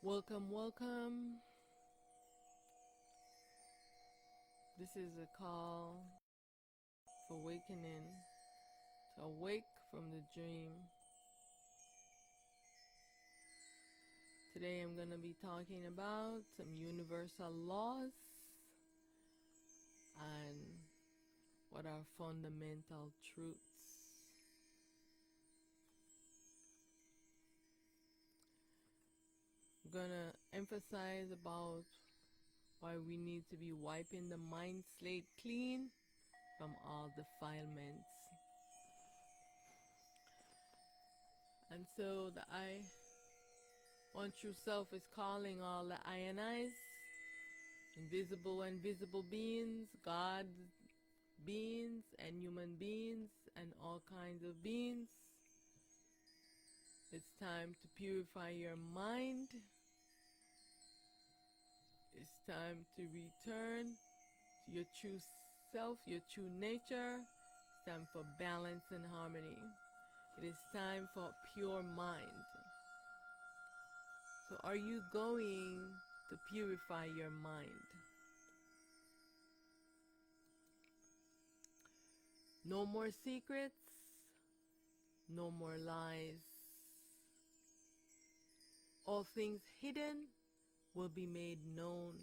Welcome, welcome. This is a call for awakening, to awake from the dream. Today I'm going to be talking about some universal laws and what are fundamental truths. I'm going to emphasize about why we need to be wiping the mind slate clean from all defilements. And so the I One True Self is calling all the ionized, invisible and visible beings, God beings and human beings and all kinds of beings. It's time to purify your mind. It's time to return to your true self, your true nature. It's time for balance and harmony. It is time for pure mind. So are you going to purify your mind? No more secrets, no more lies. All things hidden will be made known.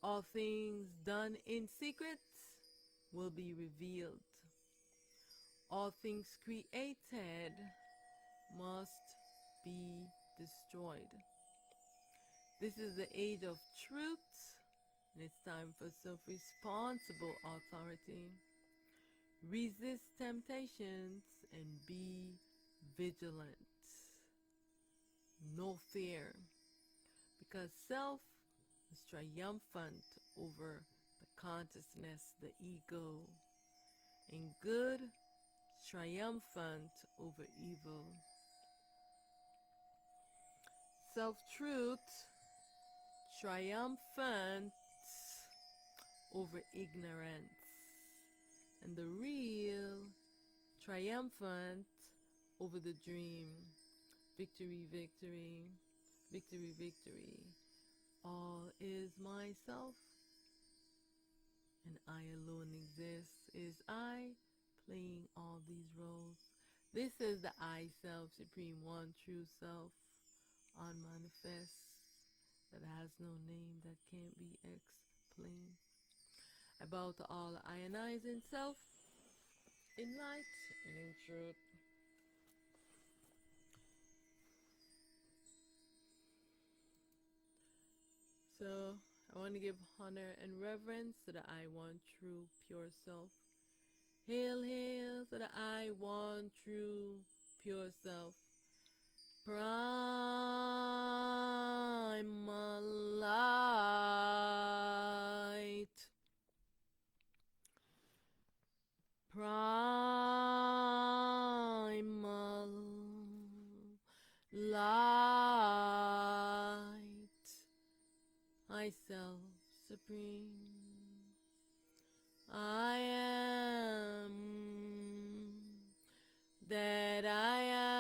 All things done in secret will be revealed. All things created must be destroyed. This is the age of truth, and it's time for self-responsible authority. Resist temptations and be vigilant. No fear, because self is triumphant over the consciousness, the ego, and good is triumphant over evil. Self-truth triumphant over ignorance, and the real triumphant over the dream. Victory, victory, victory, victory. All is myself, and I alone exist. Is I playing all these roles. This is the I Self, Supreme One, True Self, unmanifest, that has no name, that can't be explained. I bow to all the ionizing self, in light and in truth. So I want to give honor and reverence to the I One True Pure Self. Hail, hail to the I One True Pure Self. Primal light. Primal light. I Self Supreme. I am that I am.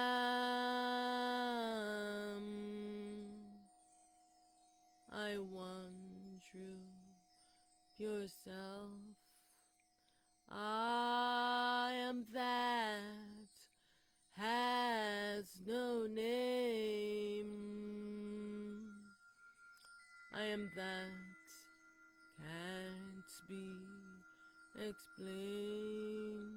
I One True Pure Self. I am that has no name. I am that can't be explained.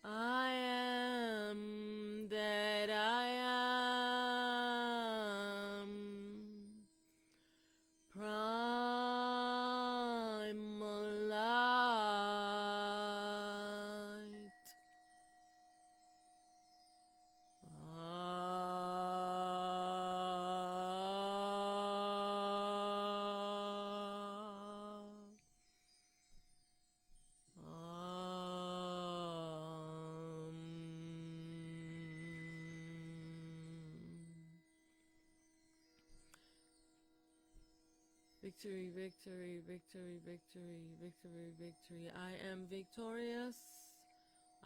I am that I am. Victory, victory, victory, victory, victory, victory. I am victorious.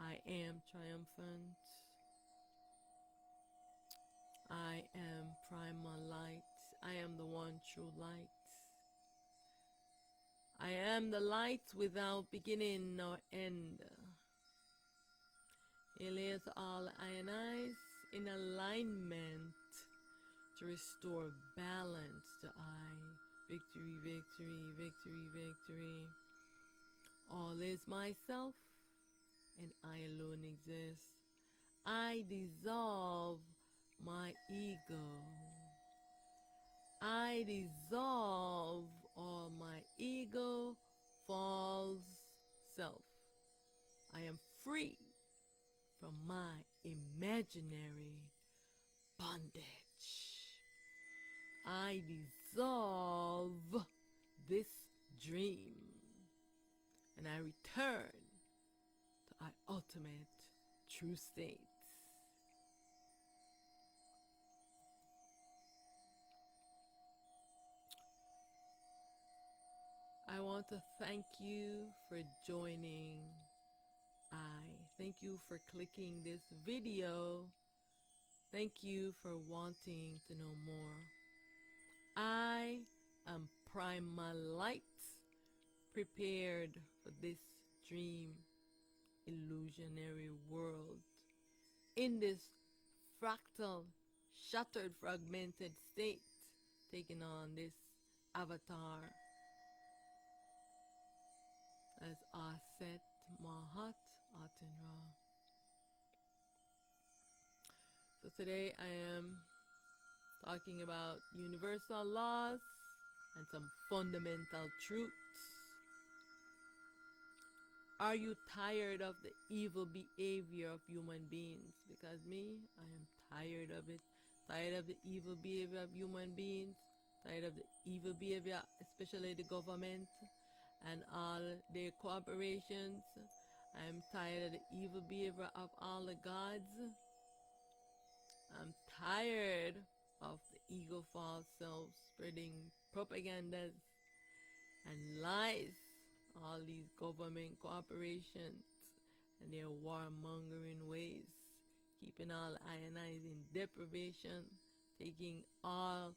I am triumphant. I am primal light. I am the one true light. I am the light without beginning nor end. It all ionize in alignment to restore balance to I. Victory, victory, victory, victory. All is myself, and I alone exist. I dissolve my ego. I dissolve all my ego, false self. I am free from my imaginary bondage. I dissolve this dream, and I return to my ultimate true state. I want to thank you for joining. Thank you for clicking this video. Thank you for wanting to know more. I am primal light, prepared for this dream illusionary world. In this fractal, shattered, fragmented state, taking on this avatar as Aset Mahat Atenra. So today I am talking about universal laws and some fundamental truths. Are you tired of the evil behavior of human beings? Because me, I am tired of it. Tired of the evil behavior of human beings. Tired of the evil behavior, especially the government and all their corporations. I am tired of the evil behavior of all the gods. I'm tired of the ego false self spreading propagandas and lies. All these government corporations and their warmongering ways, keeping all ionizing deprivation, taking all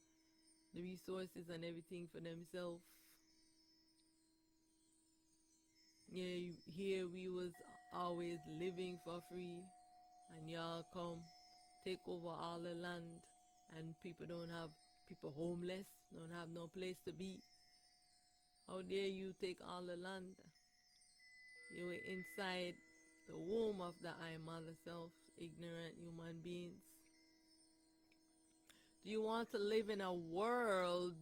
the resources and everything for themselves. Yeah, here we was always living for free, and y'all come take over all the land, and people homeless, don't have no place to be. How dare you take all the land? You were inside the womb of the I Mother Self, ignorant human beings. Do you want to live in a world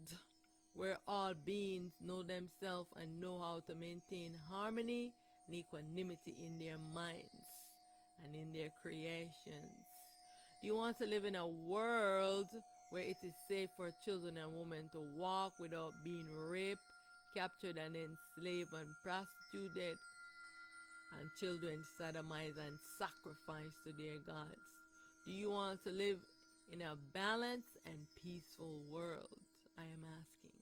where all beings know themselves and know how to maintain harmony and equanimity in their minds and in their creations? Do you want to live in a world where it is safe for children and women to walk without being raped, captured and enslaved and prostituted, and children sodomized and sacrificed to their gods? Do you want to live in a balanced and peaceful world? I am asking.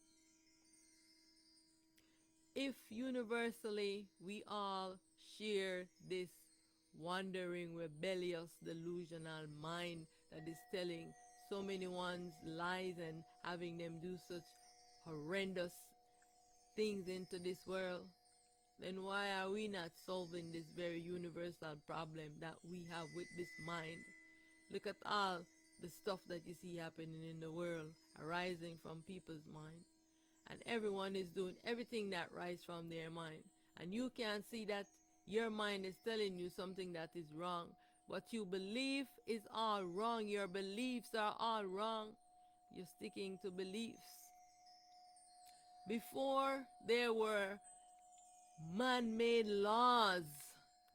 If universally we all share this wandering, rebellious, delusional mind that is telling so many ones lies and having them do such horrendous things into this world, then why are we not solving this very universal problem that we have with this mind? Look at all the stuff that you see happening in the world arising from people's mind. And everyone is doing everything that rises from their mind. And you can't see that your mind is telling you something that is wrong. What you believe is all wrong. Your beliefs are all wrong. You're sticking to beliefs. Before there were man-made laws,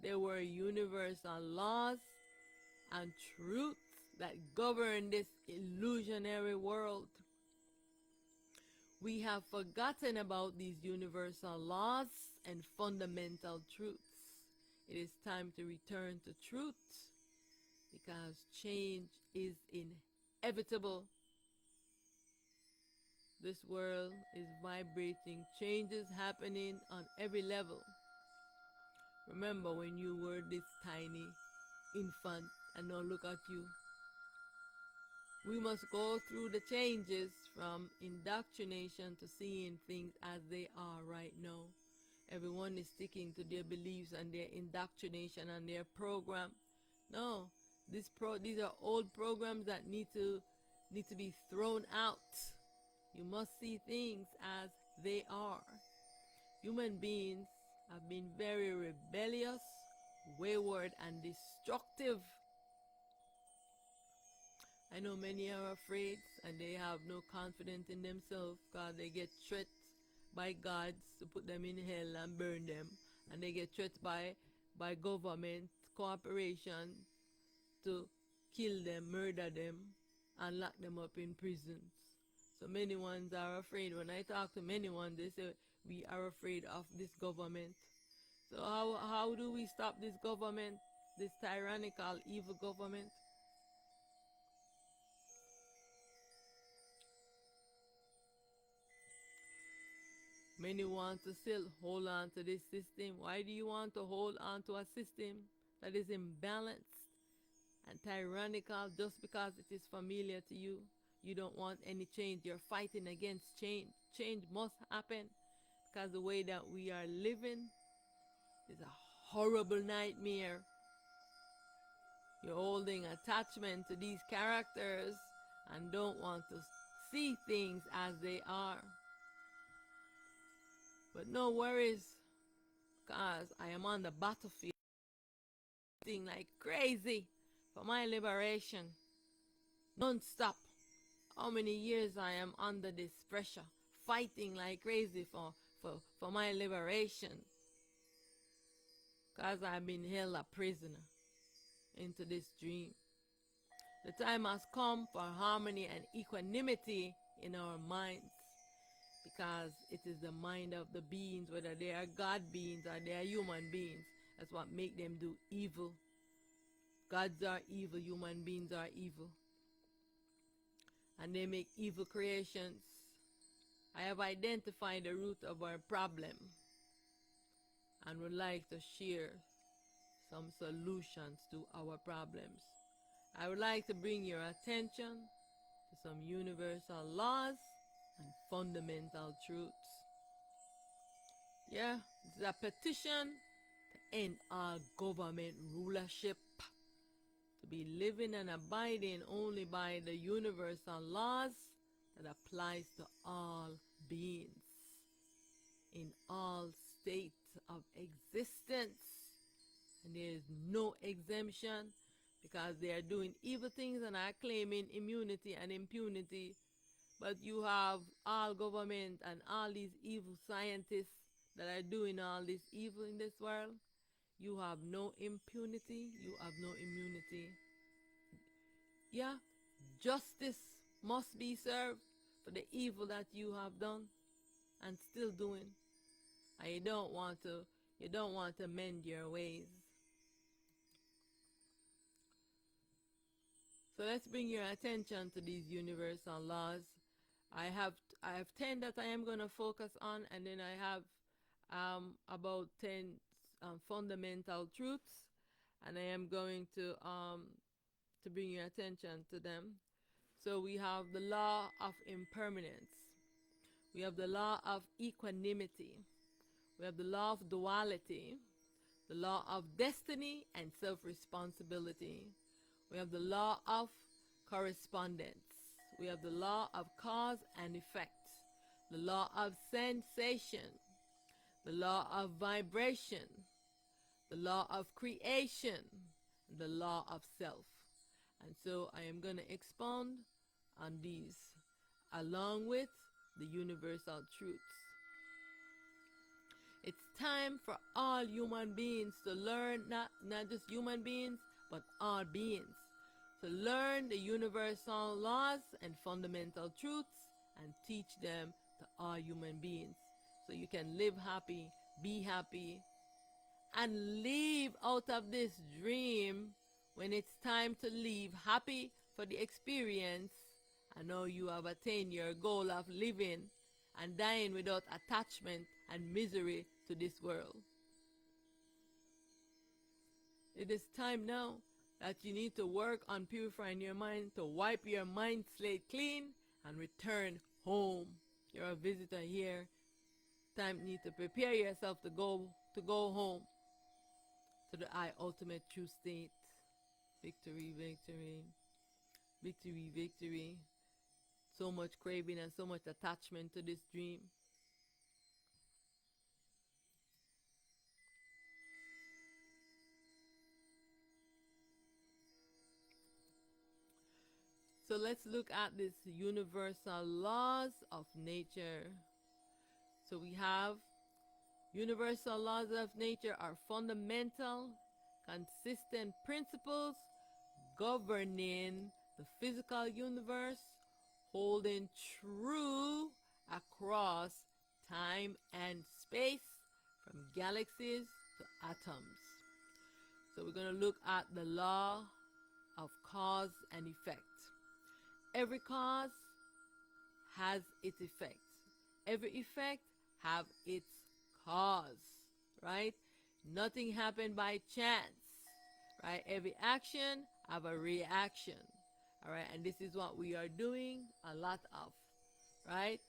there were universal laws and truths that govern this illusionary world. We have forgotten about these universal laws and fundamental truths. It is time to return to truth because change is inevitable. This world is vibrating, changes happening on every level. Remember when you were this tiny infant and now look at you. We must go through the changes from indoctrination to seeing things as they are right now. Everyone is sticking to their beliefs and their indoctrination and their program. No, these are old programs that need to be thrown out. You must see things as they are. Human beings have been very rebellious, wayward, and destructive. I know many are afraid and they have no confidence in themselves because they get threats by gods to put them in hell and burn them. And they get threats by government, corporation to kill them, murder them, and lock them up in prisons. So many ones are afraid. When I talk to many ones, they say, we are afraid of this government. So how do we stop this government, this tyrannical, evil government? Many want to still hold on to this system. Why do you want to hold on to a system that is imbalanced and tyrannical just because it is familiar to you? You don't want any change. You're fighting against change. Change must happen because the way that we are living is a horrible nightmare. You're holding attachment to these characters and don't want to see things as they are. But no worries, because I am on the battlefield fighting like crazy for my liberation. Non-stop. How many years I am under this pressure, fighting like crazy for my liberation. Because I've been held a prisoner into this dream. The time has come for harmony and equanimity in our minds. Because it is the mind of the beings, whether they are God beings or they are human beings, that's what make them do evil. Gods are evil, human beings are evil. And they make evil creations. I have identified the root of our problem and would like to share some solutions to our problems. I would like to bring your attention to some universal laws and fundamental truths. Yeah, it's a petition to end all government rulership, to be living and abiding only by the universal laws that applies to all beings in all states of existence. And there is no exemption because they are doing evil things and are claiming immunity and impunity. But you have all government and all these evil scientists that are doing all this evil in this world. You have no impunity, you have no immunity. Yeah, justice must be served for the evil that you have done and still doing. And you don't want to mend your ways. So let's bring your attention to these universal laws. I have 10 that I am going to focus on, and then I have about 10 fundamental truths, and I am going to bring your attention to them. So we have the law of impermanence. We have the law of equanimity. We have the law of duality, the law of destiny and self-responsibility. We have the law of correspondence. We have the law of cause and effect, the law of sensation, the law of vibration, the law of creation, the law of self. And so I am going to expound on these along with the universal truths. It's time for all human beings to learn, not just human beings, but all beings, to learn the universal laws and fundamental truths and teach them to all human beings. So you can live happy, be happy, and leave out of this dream when it's time to leave, happy for the experience and now you have attained your goal of living and dying without attachment and misery to this world. It is time now that you need to work on purifying your mind, to wipe your mind slate clean and return home. You're a visitor here. Time you need to prepare yourself to go home to the I ultimate true state. Victory, victory, victory, victory. So much craving and so much attachment to this dream. So let's look at these universal laws of nature. So we have universal laws of nature are fundamental, consistent principles governing the physical universe, holding true across time and space, from galaxies to atoms. So we're going to look at the law of cause and effect. Every cause has its effect. Every effect have its cause, right? Nothing happened by chance, right? Every action have a reaction, all right? And this is what we are doing a lot of, right?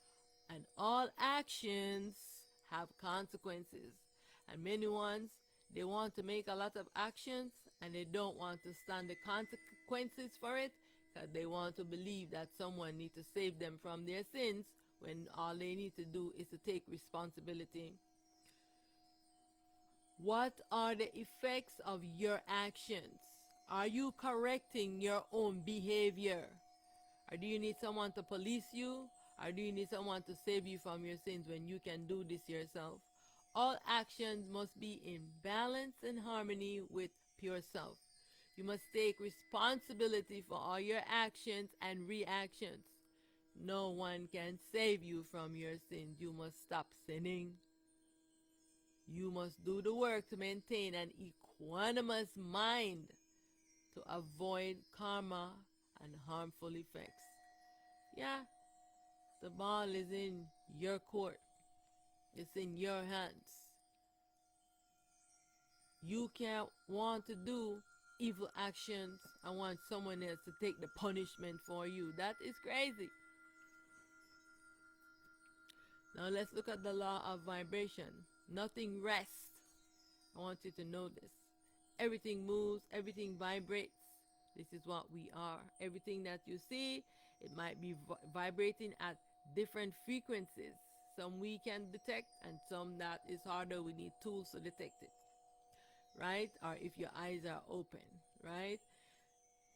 And all actions have consequences. And many ones, they want to make a lot of actions and they don't want to stand the consequences for it, because they want to believe that someone needs to save them from their sins, when all they need to do is to take responsibility. What are the effects of your actions? Are you correcting your own behavior? Or do you need someone to police you? Or do you need someone to save you from your sins when you can do this yourself? All actions must be in balance and harmony with pure self. You must take responsibility for all your actions and reactions. No one can save you from your sins. You must stop sinning. You must do the work to maintain an equanimous mind to avoid karma and harmful effects. Yeah, the ball is in your court. It's in your hands. You can't want to do evil actions and want someone else to take the punishment for you. That is crazy. Now let's look at the law of vibration. Nothing rests. I want you to know this. Everything moves, everything vibrates. This is what we are. Everything that you see, it might be vibrating at different frequencies. Some we can detect and some that is harder. We need tools to detect it, right? Or if your eyes are open, right?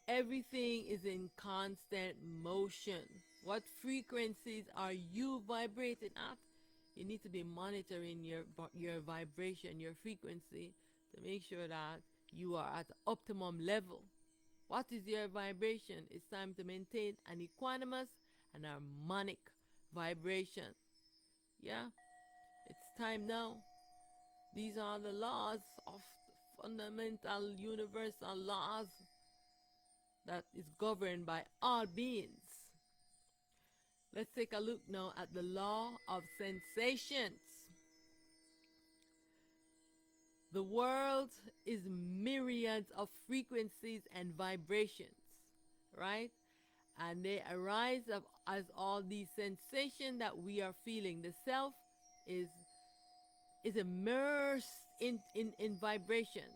Everything is in constant motion. What frequencies are you vibrating at? You need to be monitoring your vibration, your frequency, to make sure that you are at the optimum level. What is your vibration? It's time to maintain an equanimous and harmonic vibration. Yeah, it's time now. These are the laws of fundamental universal laws that is governed by all beings. Let's take a look now at the law of sensations. The world is myriads of frequencies and vibrations, right? And they arise as all these sensations that we are feeling. The self is immersed in vibrations.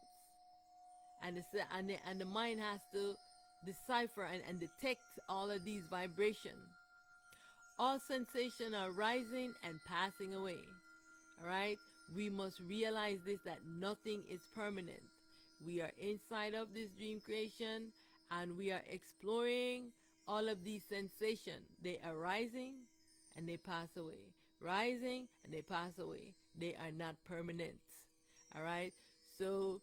And the mind has to decipher and detect all of these vibrations. All sensations are rising and passing away. Alright? We must realize this, that nothing is permanent. We are inside of this dream creation and we are exploring all of these sensations. They are rising and they pass away. Rising and they pass away. They are not permanent. Alright? So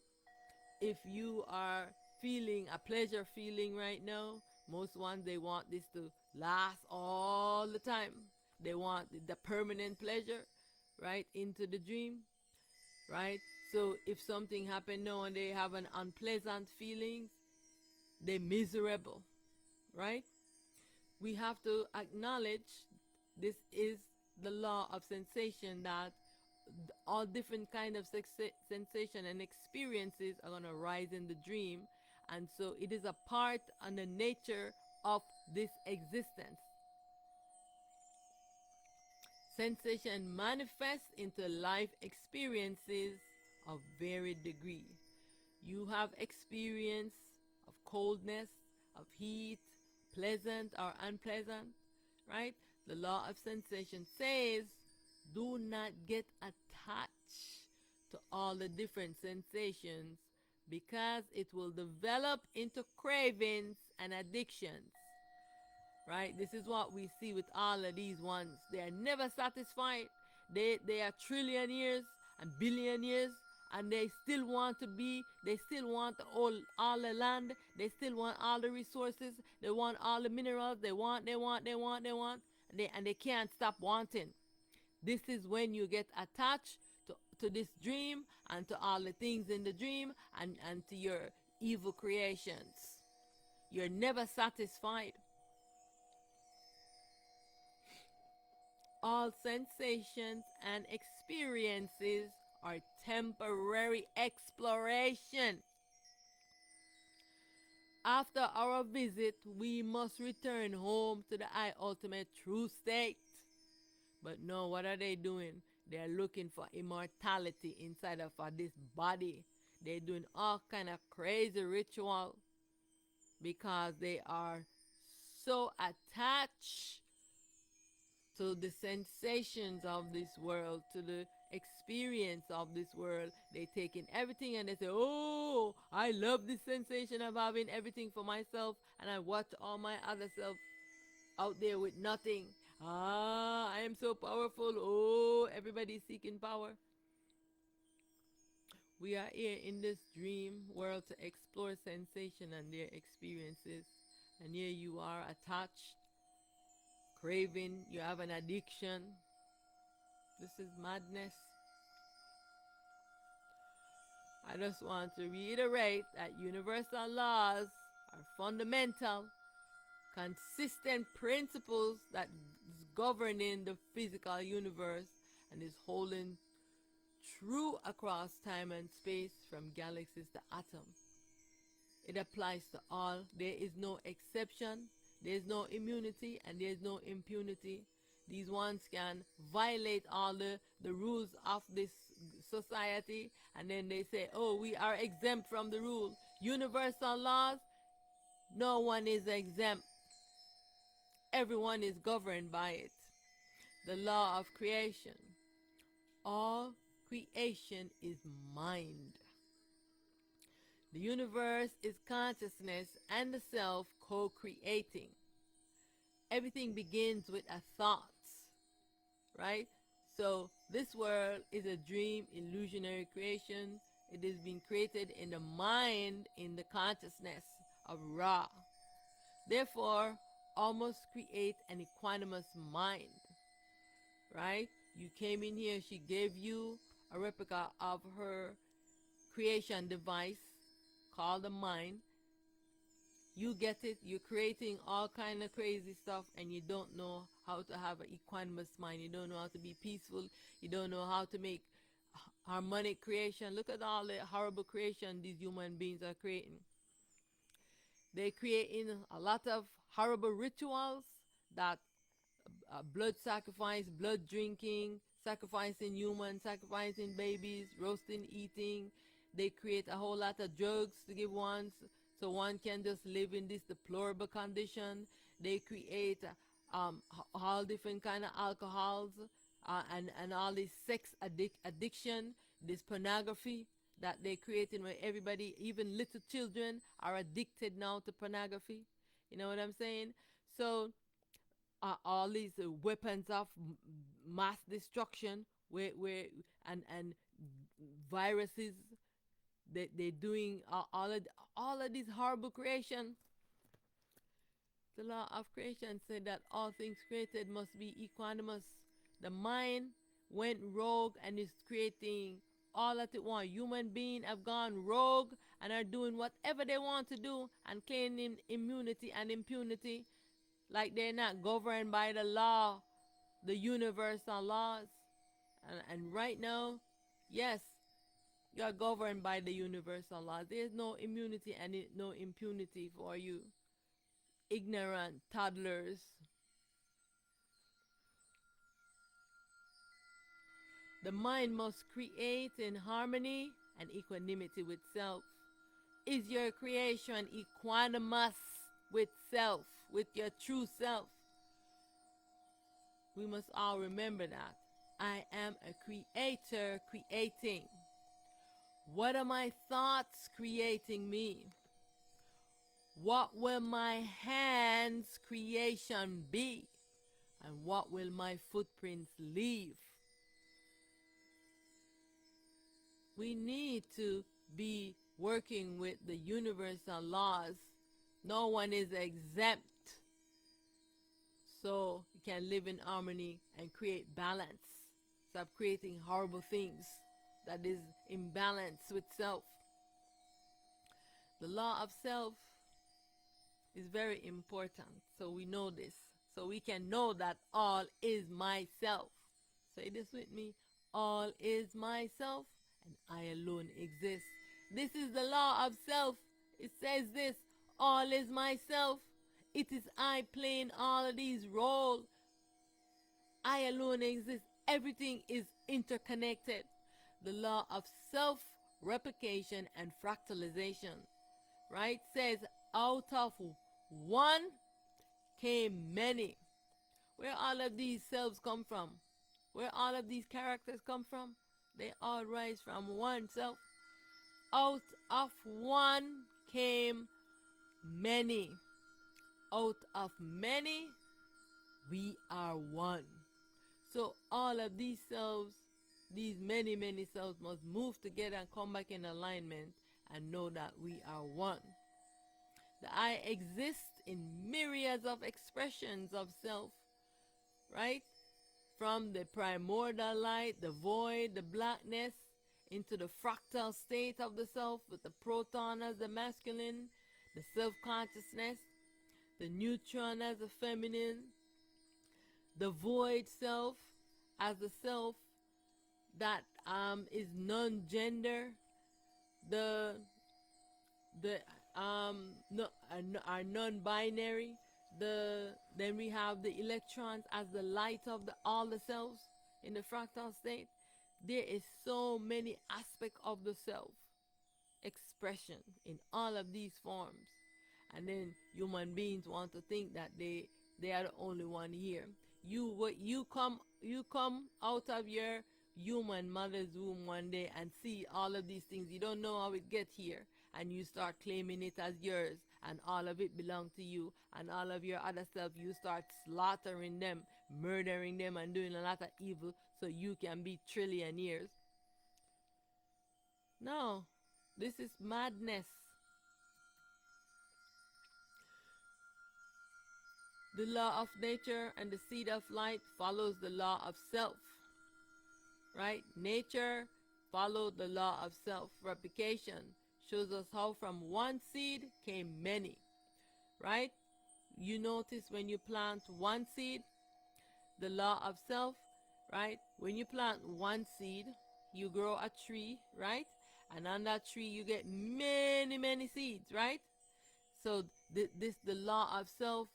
if you are feeling a pleasure feeling right now, most ones, they want this to last all the time. They want the permanent pleasure, right, into the dream, right? So if something happened now and they have an unpleasant feeling, they're miserable, right? we have to acknowledge this is the law of sensation, that all different kind of sensation and experiences are going to rise in the dream, and so it is a part and the nature of this existence. Sensation manifests into life experiences of varied degree. You have experience of coldness, of heat, pleasant or unpleasant, right? The law of sensation says do not get attached to all the different sensations, because it will develop into cravings and addictions, right? This is what we see with all of these ones. They are never satisfied. They are trillionaires and billionaires, and they still want to be. They still want all the land. They still want all the resources. They want all the minerals. They want. They want. They want. They want. And they can't stop wanting. This is when you get attached to this dream and to all the things in the dream, and to your evil creations. You're never satisfied. All sensations and experiences are temporary exploration. After our visit, we must return home to the I ultimate true state. But no, what are they doing? They're looking for immortality inside of this body. They're doing all kind of crazy ritual because they are so attached to the sensations of this world, to the experience of this world. They take in everything and they say, oh, I love this sensation of having everything for myself, and I watch all my other self out there with nothing. Ah, I am so powerful. Oh, everybody's seeking power. We are here in this dream world to explore sensation and their experiences. And here you are attached, craving, you have an addiction. This is madness. I just want to reiterate that universal laws are fundamental, consistent principles that is governing the physical universe and is holding true across time and space, from galaxies to atoms. It applies to all. There is no exception. There is no immunity and there is no impunity. These ones can violate all the rules of this society, and then they say, oh, we are exempt from the rule. Universal laws, no one is exempt. Everyone is governed by it. The law of creation. All creation is mind. The universe is consciousness and the self co-creating. Everything begins with a thought, right? So this world is a dream, illusionary creation. It is being created in the mind, in the consciousness of Ra. Therefore, all must create an equanimous mind, right? You came in here, she gave you a replica of her creation device called the mind. You get it, you're creating all kind of crazy stuff, and you don't know how to have an equanimous mind. You don't know how to be peaceful. You don't know how to make harmonic creation. Look at all the horrible creation these human beings are creating. They're creating a lot of horrible rituals, that blood sacrifice, blood drinking, sacrificing humans, sacrificing babies, roasting, eating. They create a whole lot of drugs to give one, so one can just live in this deplorable condition. They create all different kind of alcohols, and all this sex addiction, this pornography that they're creating, where everybody, even little children, are addicted now to pornography. You know what I'm saying? So all these weapons of mass destruction, where and viruses, they're doing all of these horrible creation. The law of creation said that all things created must be equanimous. The mind went rogue and is creating all that it wants. Human beings have gone rogue and are doing whatever they want to do and claiming immunity and impunity. like they're not governed by the law, the universal laws. And right now, yes, you are governed by the universal laws. There's no immunity and no impunity for you, ignorant toddlers. The mind must create in harmony and equanimity with self. Is your creation equanimous with self, with your true self? We must all remember that. I am a creator creating. What are my thoughts creating me? What will my hands' creation be? And what will my footprints leave? We need to be working with the universal laws. No one is exempt. So you can live in harmony and create balance. Stop creating horrible things that is imbalance with self. The law of self is very important. So we know this. So we can know that all is myself. Say this with me. All is myself and I alone exist. This is the law of self. It says this. All is myself. It is I playing all of these roles. I alone exist. Everything is interconnected. The law of self-replication and fractalization, right, says out of one came many. Where all of these selves come from? Where all of these characters come from? They all rise from one self. Out of one came many. Out of many, we are one. So all of these selves, these many, many selves must move together and come back in alignment and know that we are one. The I exist in myriads of expressions of self, right? From the primordial light, the void, the blackness, into the fractal state of the self with the proton as the masculine, the self-consciousness, the neutron as the feminine, the void self as the self that is non-gender, the no, are non-binary. Then we have the electrons as the light of all the selves in the fractal state. There is so many aspects of the self expression in all of these forms, and then human beings want to think that they are the only one here. You come out of your human mother's womb one day and see all of these things. You don't know how it get here, and you start claiming it as yours, and all of it belong to you, and all of your other self, you start slaughtering them, murdering them, and doing a lot of evil so you can be trillionaires. No, this is madness. The law of nature and the seed of light follows the law of self, right? Nature followed the law of self-replication, shows us how from one seed came many, right? You notice when you plant one seed, the law of self, right? When you plant one seed, you grow a tree, right? And on that tree you get many, many seeds, right? So the law of self,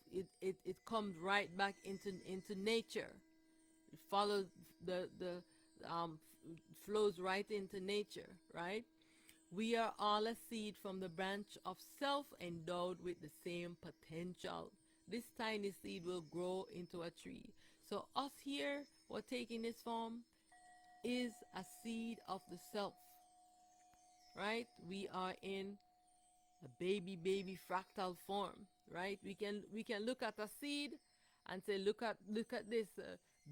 it comes right back into nature. It follows the flows right into nature, right? We are all a seed from the branch of self endowed with the same potential. This tiny seed will grow into a tree. So us here, what taking this form is a seed of the self, right? We are in a baby fractal form, right? We can look at a seed and say, look at this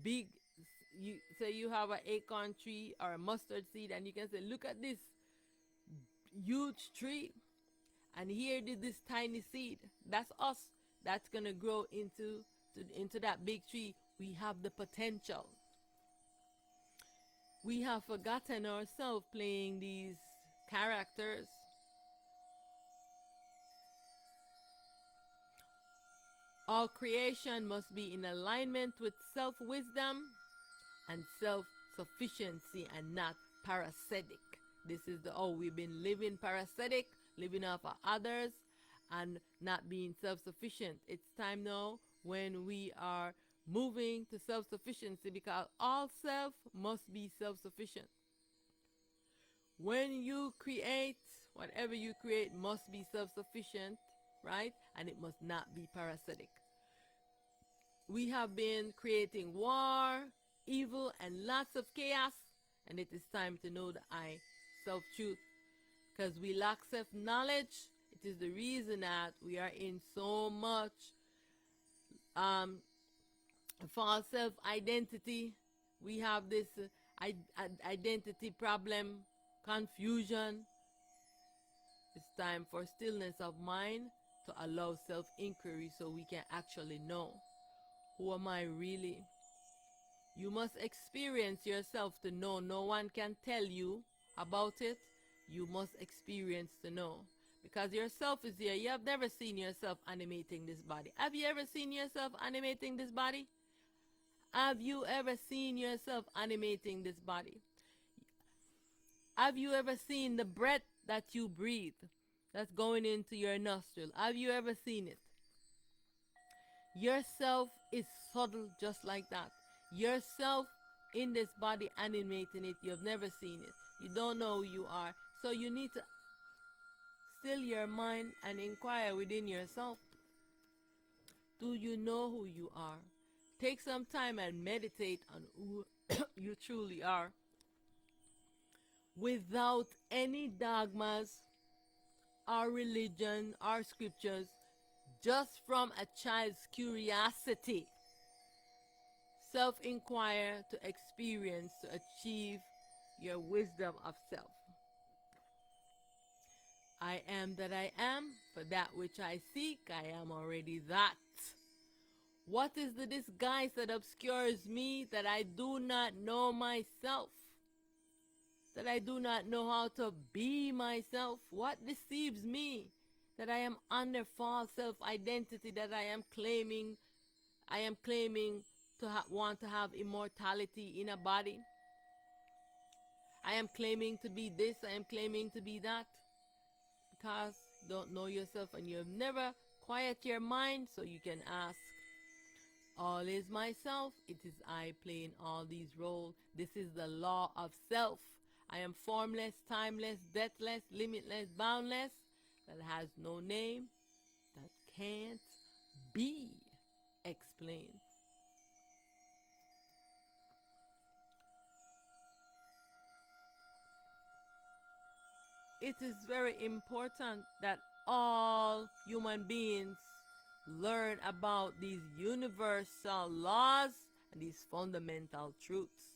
big. You say you have an acorn tree or a mustard seed, and you can say, look at this huge tree, and here did this tiny seed. That's us. That's gonna grow into that big tree. We have the potential. We have forgotten ourselves playing these characters. All creation must be in alignment with self-wisdom and self-sufficiency and not parasitic. This is the we've been living parasitic, living off of others and not being self-sufficient. It's time now when we are moving to self-sufficiency, because all self must be self-sufficient. When you create, whatever you create must be self-sufficient, right? And it must not be parasitic. We have been creating war, evil, and lots of chaos, and it is time to know the I, self-truth. Because we lack self-knowledge, it is the reason that we are in so much false self-identity. We have this identity problem, confusion. It's time for stillness of mind to allow self-inquiry so we can actually know, who am I really? You must experience yourself to know. No one can tell you about it. You must experience to know. Because yourself is here. You have never seen yourself animating this body. Have you ever seen yourself animating this body? Have you ever seen yourself animating this body? Have you ever seen the breath that you breathe that's going into your nostril? Have you ever seen it? Yourself is subtle just like that. Yourself in this body animating it, you've never seen it. You don't know who you are. So you need to still your mind and inquire within yourself. Do you know who you are? Take some time and meditate on who you truly are, without any dogmas or religion or scriptures, just from a child's curiosity. Self-inquire to experience, to achieve your wisdom of self. I am that I am, for that which I seek, I am already that. What is the disguise that obscures me, that I do not know myself? That I do not know how to be myself? What deceives me? That I am under false self-identity, that I am claiming to want to have immortality in a body. I am claiming to be this, I am claiming to be that. Because you don't know yourself and you have never quiet your mind so you can ask, all is myself, it is I playing all these roles. This is the law of self. I am formless, timeless, deathless, limitless, boundless, that has no name, that can't be explained. It is very important that all human beings learn about these universal laws and these fundamental truths.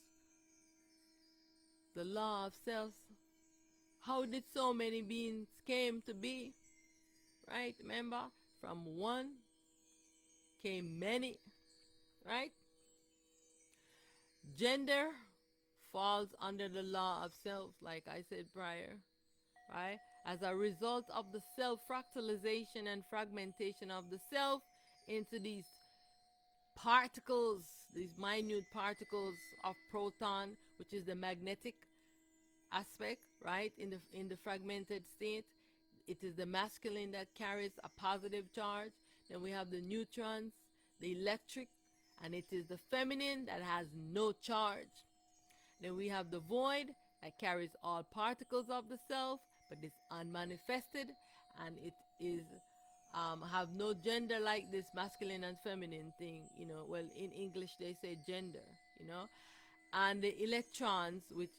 The law of self. How did so many beings came to be? Right? Remember, from one came many. Right? Gender falls under the law of self, like I said prior. Right? As a result of the self-fractalization and fragmentation of the self into these particles, these minute particles of proton, which is the magnetic aspect, right? In the fragmented state, it is the masculine that carries a positive charge. Then we have the neutrons, the electric, and it is the feminine that has no charge. Then we have the void that carries all particles of the self, but it's unmanifested, and it is have no gender, like this masculine and feminine thing. Well, in English they say gender. And the electrons, which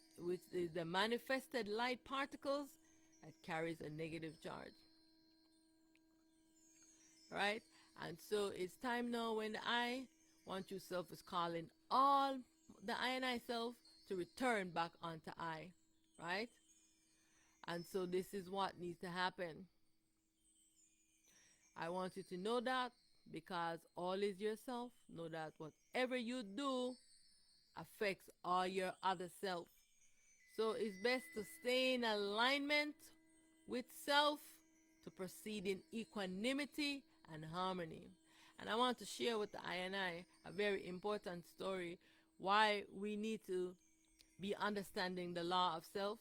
is the manifested light particles, that carries a negative charge. Right? And so it's time now when the I, want you self, is calling all the I and I self to return back onto I. Right? And so this is what needs to happen. I want you to know that, because all is yourself. Know that whatever you do affects all your other self. So it's best to stay in alignment with self, to proceed in equanimity and harmony. And I want to share with the I and I a very important story why we need to be understanding the law of self,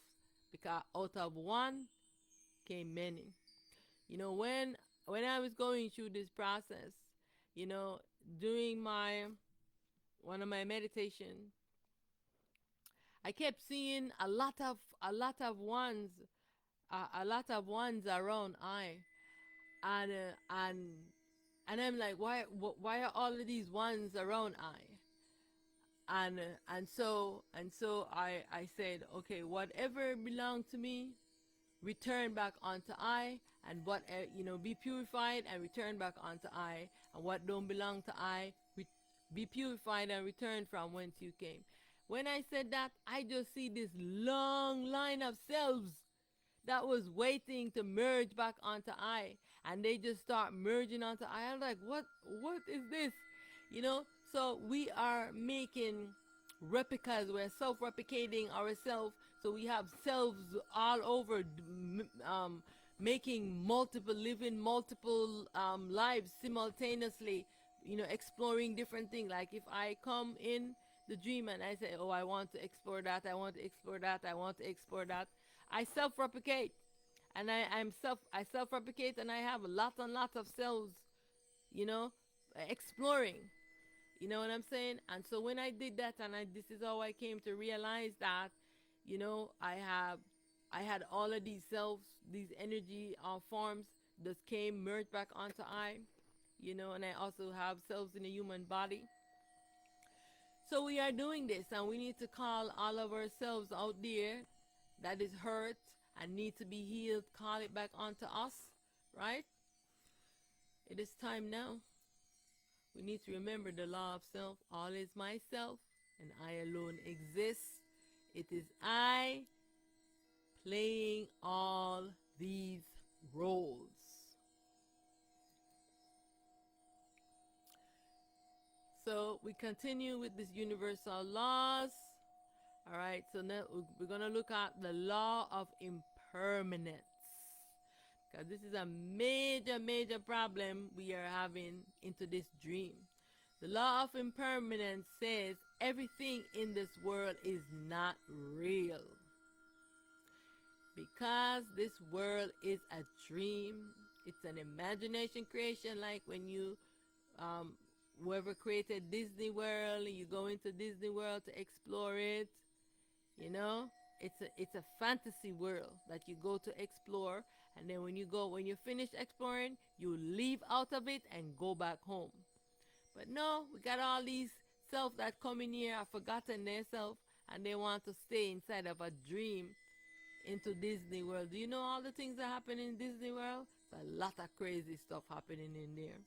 because out of one came many. You know, when I was going through this process, you know, during my one of my meditation, I kept seeing a lot of ones around I, and I'm like, why are all of these ones around I? And so I said, okay, whatever belonged to me, return back onto I, and what be purified and return back onto I, and what don't belong to I, be purified and return from whence you came. When I said that, I just see this long line of selves that was waiting to merge back onto I, and they just start merging onto I. I'm like, what is this? You know, so we are making replicas. We're self-replicating ourselves. So we have selves all over, making multiple, living multiple lives simultaneously. You know, exploring different things. Like if I come in the dream and I say, oh, I want to explore that, I want to explore that, I want to explore that, I self-replicate, and I self-replicate, and I have a lot and lots of selves, you know, exploring. You know what I'm saying? And so when I did that, and this is how I came to realize that, you know, I had all of these selves, these energy forms that came merged back onto I, you know, and I also have selves in a human body. So we are doing this, and we need to call all of ourselves out there that is hurt and need to be healed, call it back onto us, right? It is time now. We need to remember the law of self. All is myself, and I alone exist. It is I playing all these roles. So we continue with these universal laws. All right, so now we're going to look at the law of impermanence, because this is a major problem we are having into this dream. The law of impermanence says everything in this world is not real, because this world is a dream. It's an imagination creation, like when you whoever created Disney World, you go into Disney World to explore it. You know, it's a fantasy world that you go to explore, and then when you finish exploring, you leave out of it and go back home. But no, we got all these self that come in here, have forgotten their self, and they want to stay inside of a dream into Disney World. Do you know all the things that happen in Disney World? There's a lot of crazy stuff happening in there.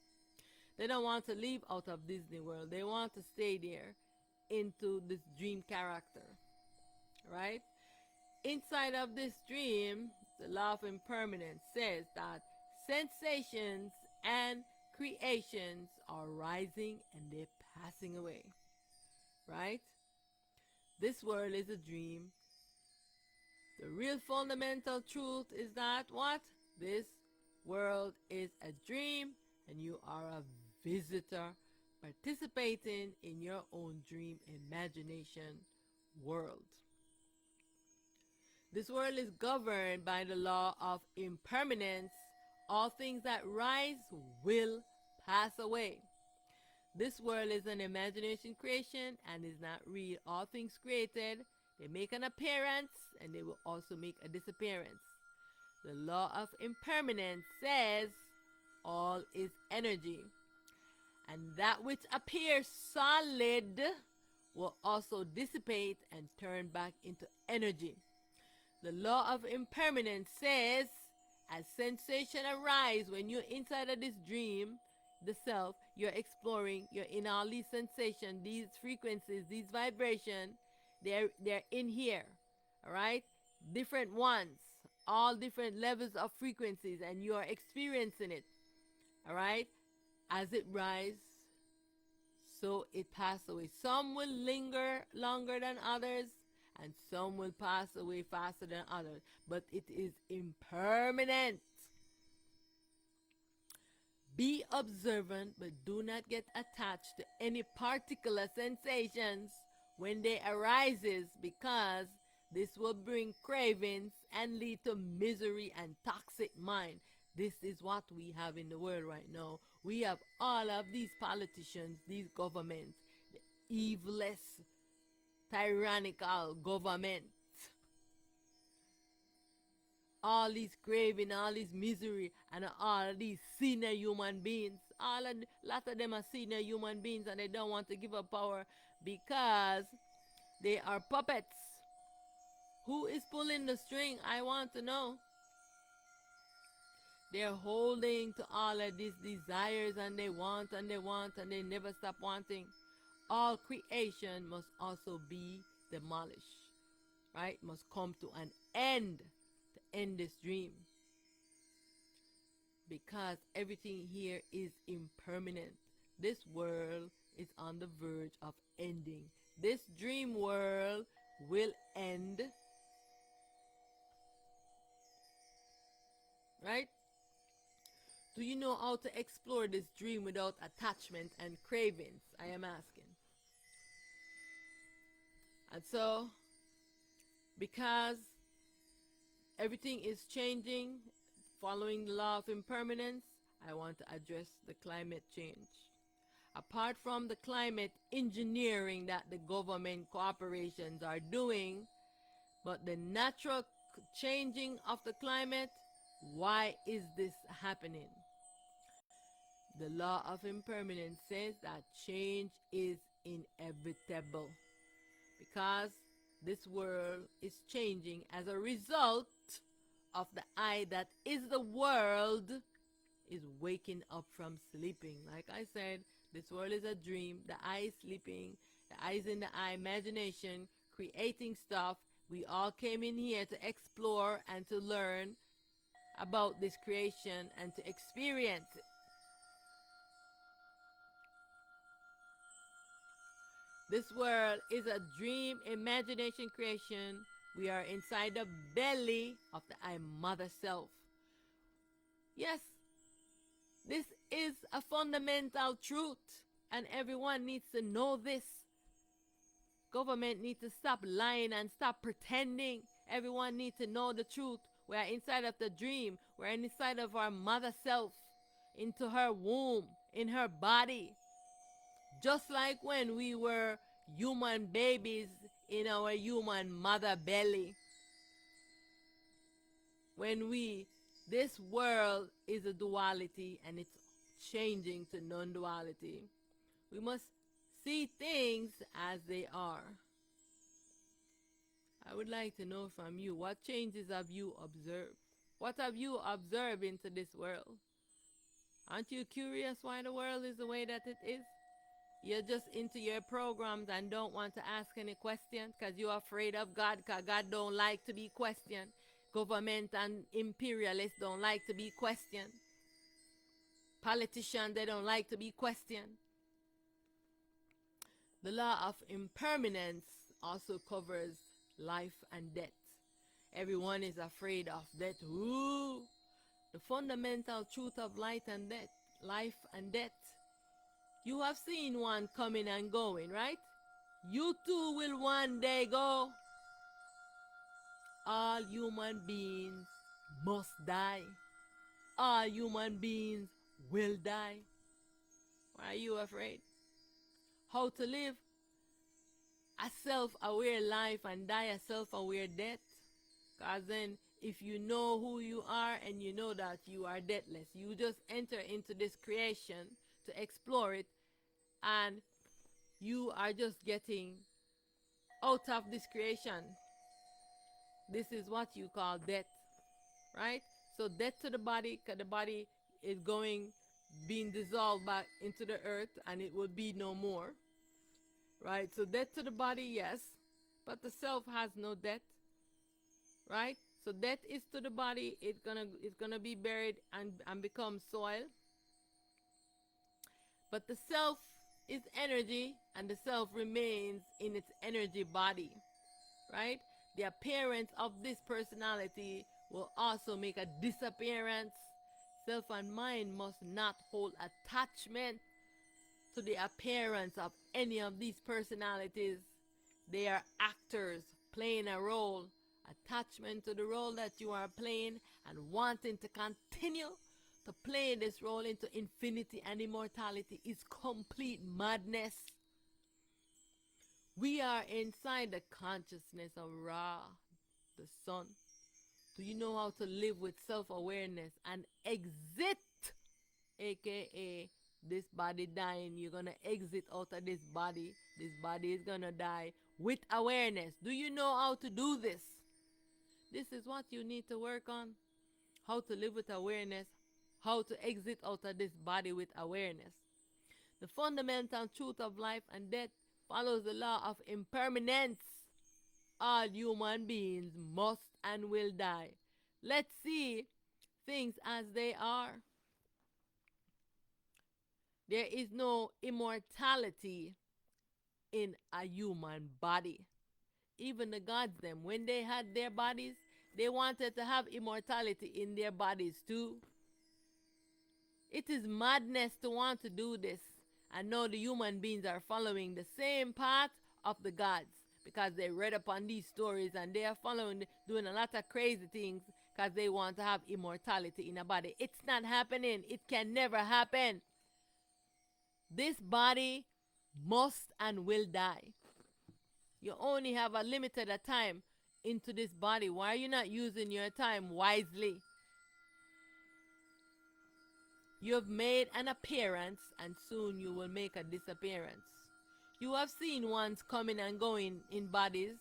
They don't want to leave out of Disney World. They want to stay there into this dream character, right? Inside of this dream, the law of impermanence says that sensations and creations are rising and they're passing away, right? This world is a dream. The real fundamental truth is that what? This world is a dream, and you are a visitor participating in your own dream imagination world. This world is governed by the law of impermanence. All things that rise will pass away. This world is an imagination creation and is not real. All things created, they make an appearance and they will also make a disappearance. The law of impermanence says all is energy, and that which appears solid will also dissipate and turn back into energy. The law of impermanence says, as sensation arise when you're inside of this dream, the self, you're exploring, you're in all these sensations, these frequencies, these vibrations, they're in here, all right? Different ones, all different levels of frequencies, and you are experiencing it, all right? As it rises, so it passes away. Some will linger longer than others, and some will pass away faster than others, but it is impermanent. Be observant, but do not get attached to any particular sensations when they arises, because this will bring cravings and lead to misery and toxic mind. This is what we have in the world right now. We have all of these politicians, these governments, the evilest, tyrannical government, all these craving, all this misery, and all these senior human beings. Lot of them are senior human beings, and they don't want to give up power because they are puppets. Who is pulling the string? I want to know. They're holding to all of these desires, and they want and they want and they never stop wanting. All creation must also be demolished, right? Must come to an end to end this dream, because everything here is impermanent. This world is on the verge of ending. This dream world will end, right? Do you know how to explore this dream without attachment and cravings? I am asking. And so, because everything is changing, following the law of impermanence, I want to address the climate change. Apart from the climate engineering that the government corporations are doing, but the natural changing of the climate, why is this happening? The law of impermanence says that change is inevitable, because this world is changing as a result of the I that is the world is waking up from sleeping. Like I said, this world is a dream. The I is sleeping. The I is in the I imagination, creating stuff. We all came in here to explore and to learn about this creation and to experience it. This world is a dream, imagination, creation. We are inside the belly of the I Mother Self. Yes, this is a fundamental truth, and everyone needs to know this. Government needs to stop lying and stop pretending. Everyone needs to know the truth. We are inside of the dream. We are inside of our mother self, into her womb, in her body. Just like when we were human babies in our human mother belly. This world is a duality, and it's changing to non-duality. We must see things as they are. I would like to know from you, what changes have you observed? What have you observed into this world? Aren't you curious why the world is the way that it is? You're just into your programs and don't want to ask any questions because you're afraid of God, because God don't like to be questioned. Government and imperialists don't like to be questioned. Politicians, they don't like to be questioned. The law of impermanence also covers life and death. Everyone is afraid of death. Ooh, the fundamental truth of life and death. You have seen one coming and going, right? You too will one day go. All human beings must die. All human beings will die. Why are you afraid? How to live a self-aware life and die a self-aware death? Because then if you know who you are and you know that you are deathless, you just enter into this creation to explore it, and you are just getting out of this creation. This is what you call death, right? So death to the body, because the body is being dissolved back into the earth, and it will be no more, right? So death to the body, yes, but the self has no death, right? So death is to the body. It's gonna be buried and become soil. But the self is energy, and the self remains in its energy body, right? The appearance of this personality will also make a disappearance. Self and mind must not hold attachment to the appearance of any of these personalities. They are actors playing a role. Attachment to the role that you are playing and wanting to continue to play this role into infinity and immortality is complete madness. We are inside the consciousness of Ra, the sun. Do you know how to live with self-awareness and exit, aka this body dying? You're gonna exit out of this body. This body is gonna die with awareness. Do you know how to do this? This is what you need to work on. How to live with awareness. How to exit out of this body with awareness. The fundamental truth of life and death follows the law of impermanence. All human beings must and will die. Let's see things as they are. There is no immortality in a human body. Even the gods, them, when they had their bodies, they wanted to have immortality in their bodies too. It is madness to want to do this. And now the human beings are following the same path of the gods because they read upon these stories and they are following, doing a lot of crazy things because they want to have immortality in a body. It's not happening. It can never happen. This body must and will die. You only have a limited time into this body. Why are you not using your time wisely? You have made an appearance and soon you will make a disappearance. You have seen ones coming and going in bodies.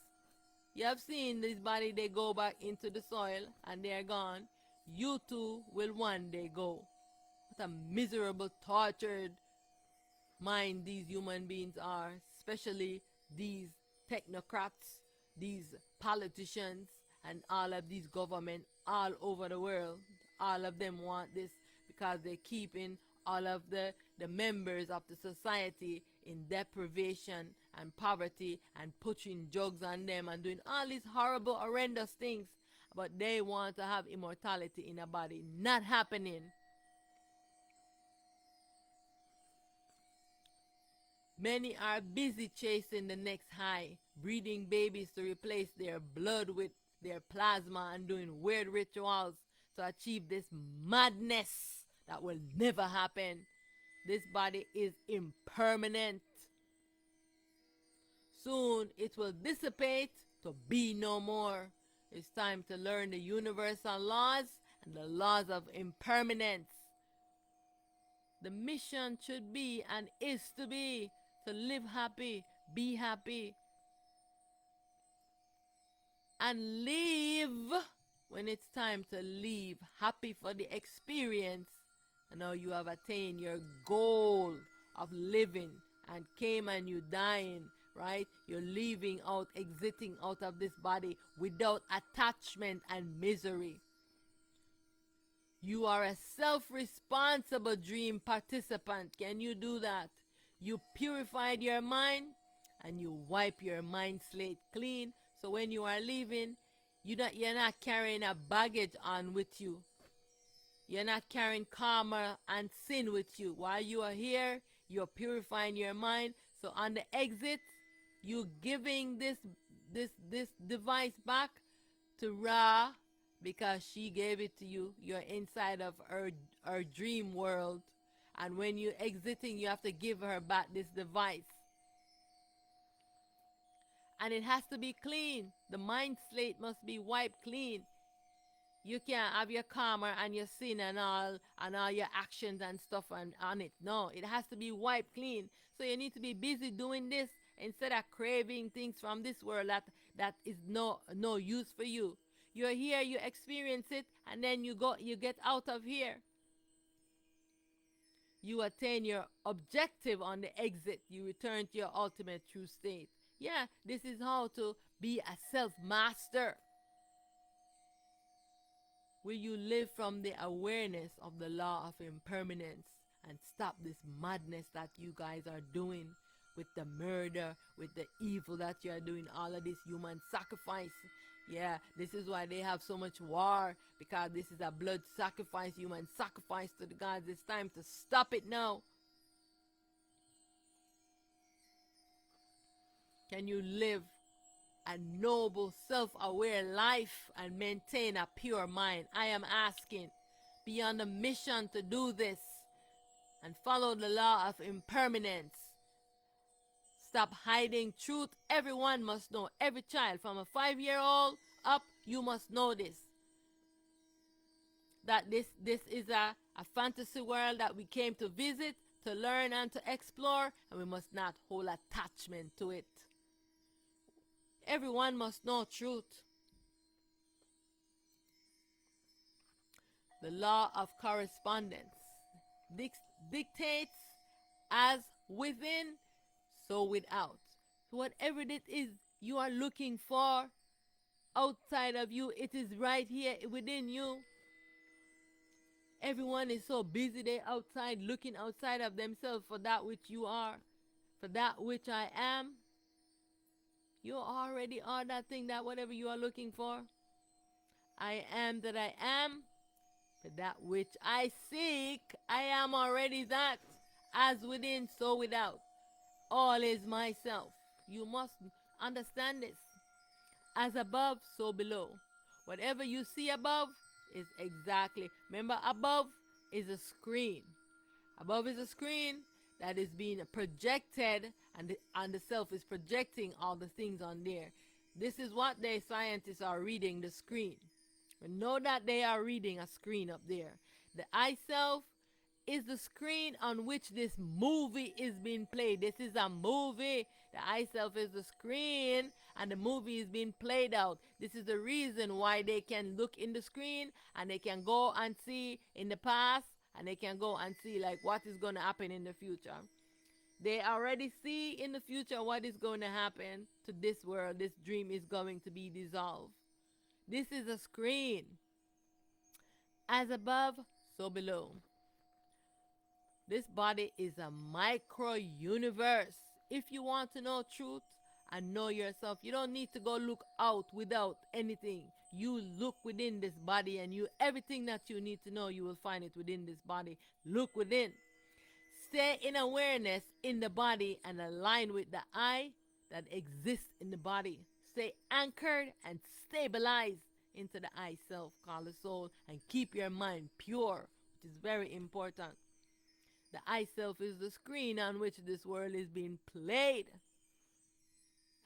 You have seen this body, they go back into the soil and they are gone. You too will one day go. What a miserable, tortured mind these human beings are, especially these technocrats, these politicians, and all of these governments all over the world. All of them want this because they're keeping all of the members of the society in deprivation and poverty and pushing drugs on them and doing all these horrible, horrendous things. But they want to have immortality in a body. Not happening. Many are busy chasing the next high, breeding babies to replace their blood with their plasma and doing weird rituals to achieve this madness that will never happen. This body is impermanent. Soon it will dissipate to be no more. It's time to learn the universal laws and the laws of impermanence. The mission should be and is to be to live happy, be happy, and live when it's time to leave. Happy for the experience. And now you have attained your goal of living and came and you dying, right? You're leaving out, exiting out of this body without attachment and misery. You are a self-responsible dream participant. Can you do that? You purified your mind and you wipe your mind slate clean. So when you are leaving, you're not carrying a baggage on with you. You're not carrying karma and sin with you. While you are here, you're purifying your mind. So on the exit, you're giving this device back to Ra because she gave it to you. You're inside of her dream world. And when you're exiting, you have to give her back this device. And it has to be clean. The mind slate must be wiped clean. You can't have your karma and your sin and all your actions and stuff on it. No, it has to be wiped clean. So you need to be busy doing this instead of craving things from this world that is no use for you. You're here, you experience it, and then you get out of here. You attain your objective on the exit. You return to your ultimate true state. Yeah, this is how to be a self-master. Will you live from the awareness of the law of impermanence and stop this madness that you guys are doing with the murder, with the evil that you are doing, all of this human sacrifice? Yeah, this is why they have so much war, because this is a blood sacrifice, human sacrifice to the gods. It's time to stop it now. Can you live a noble, self-aware life and maintain a pure mind? I am asking. Be on the mission to do this and follow the law of impermanence. Stop hiding truth. Everyone must know. Every child from a 5-year-old up, you must know this. That this is a fantasy world that we came to visit, to learn and to explore, and we must not hold attachment to it. Everyone must know truth. The law of correspondence dictates as within, so without. So whatever it is you are looking for outside of you, it is right here within you. Everyone is so busy, they outside looking outside of themselves for that which you are, for that which I am. You already are that thing, that whatever you are looking for. I am that I am. For that which I seek, I am already that. As within, so without. All is myself. You must understand this. As above, so below. Whatever you see above is exactly. Remember, above is a screen. Above is a screen that is being projected, and the self is projecting all the things on there. This is what the scientists are reading, the screen. We know that they are reading a screen up there. The I self is the screen on which this movie is being played. This is a movie. The I self is the screen and the movie is being played out. This is the reason why they can look in the screen and they can go and see in the past, and they can go and see like what is going to happen in the future. They already see in the future what is going to happen to this world. This dream is going to be dissolved. This is a screen. As above, so below. This body is a micro universe. If you want to know truth and know yourself, you don't need to go look out without anything. You look within this body, and you everything that you need to know, you will find it within this body. Look within. Stay in awareness in the body and align with the I that exists in the body. Stay anchored and stabilized into the I self, called the soul, and keep your mind pure, which is very important. The I self is the screen on which this world is being played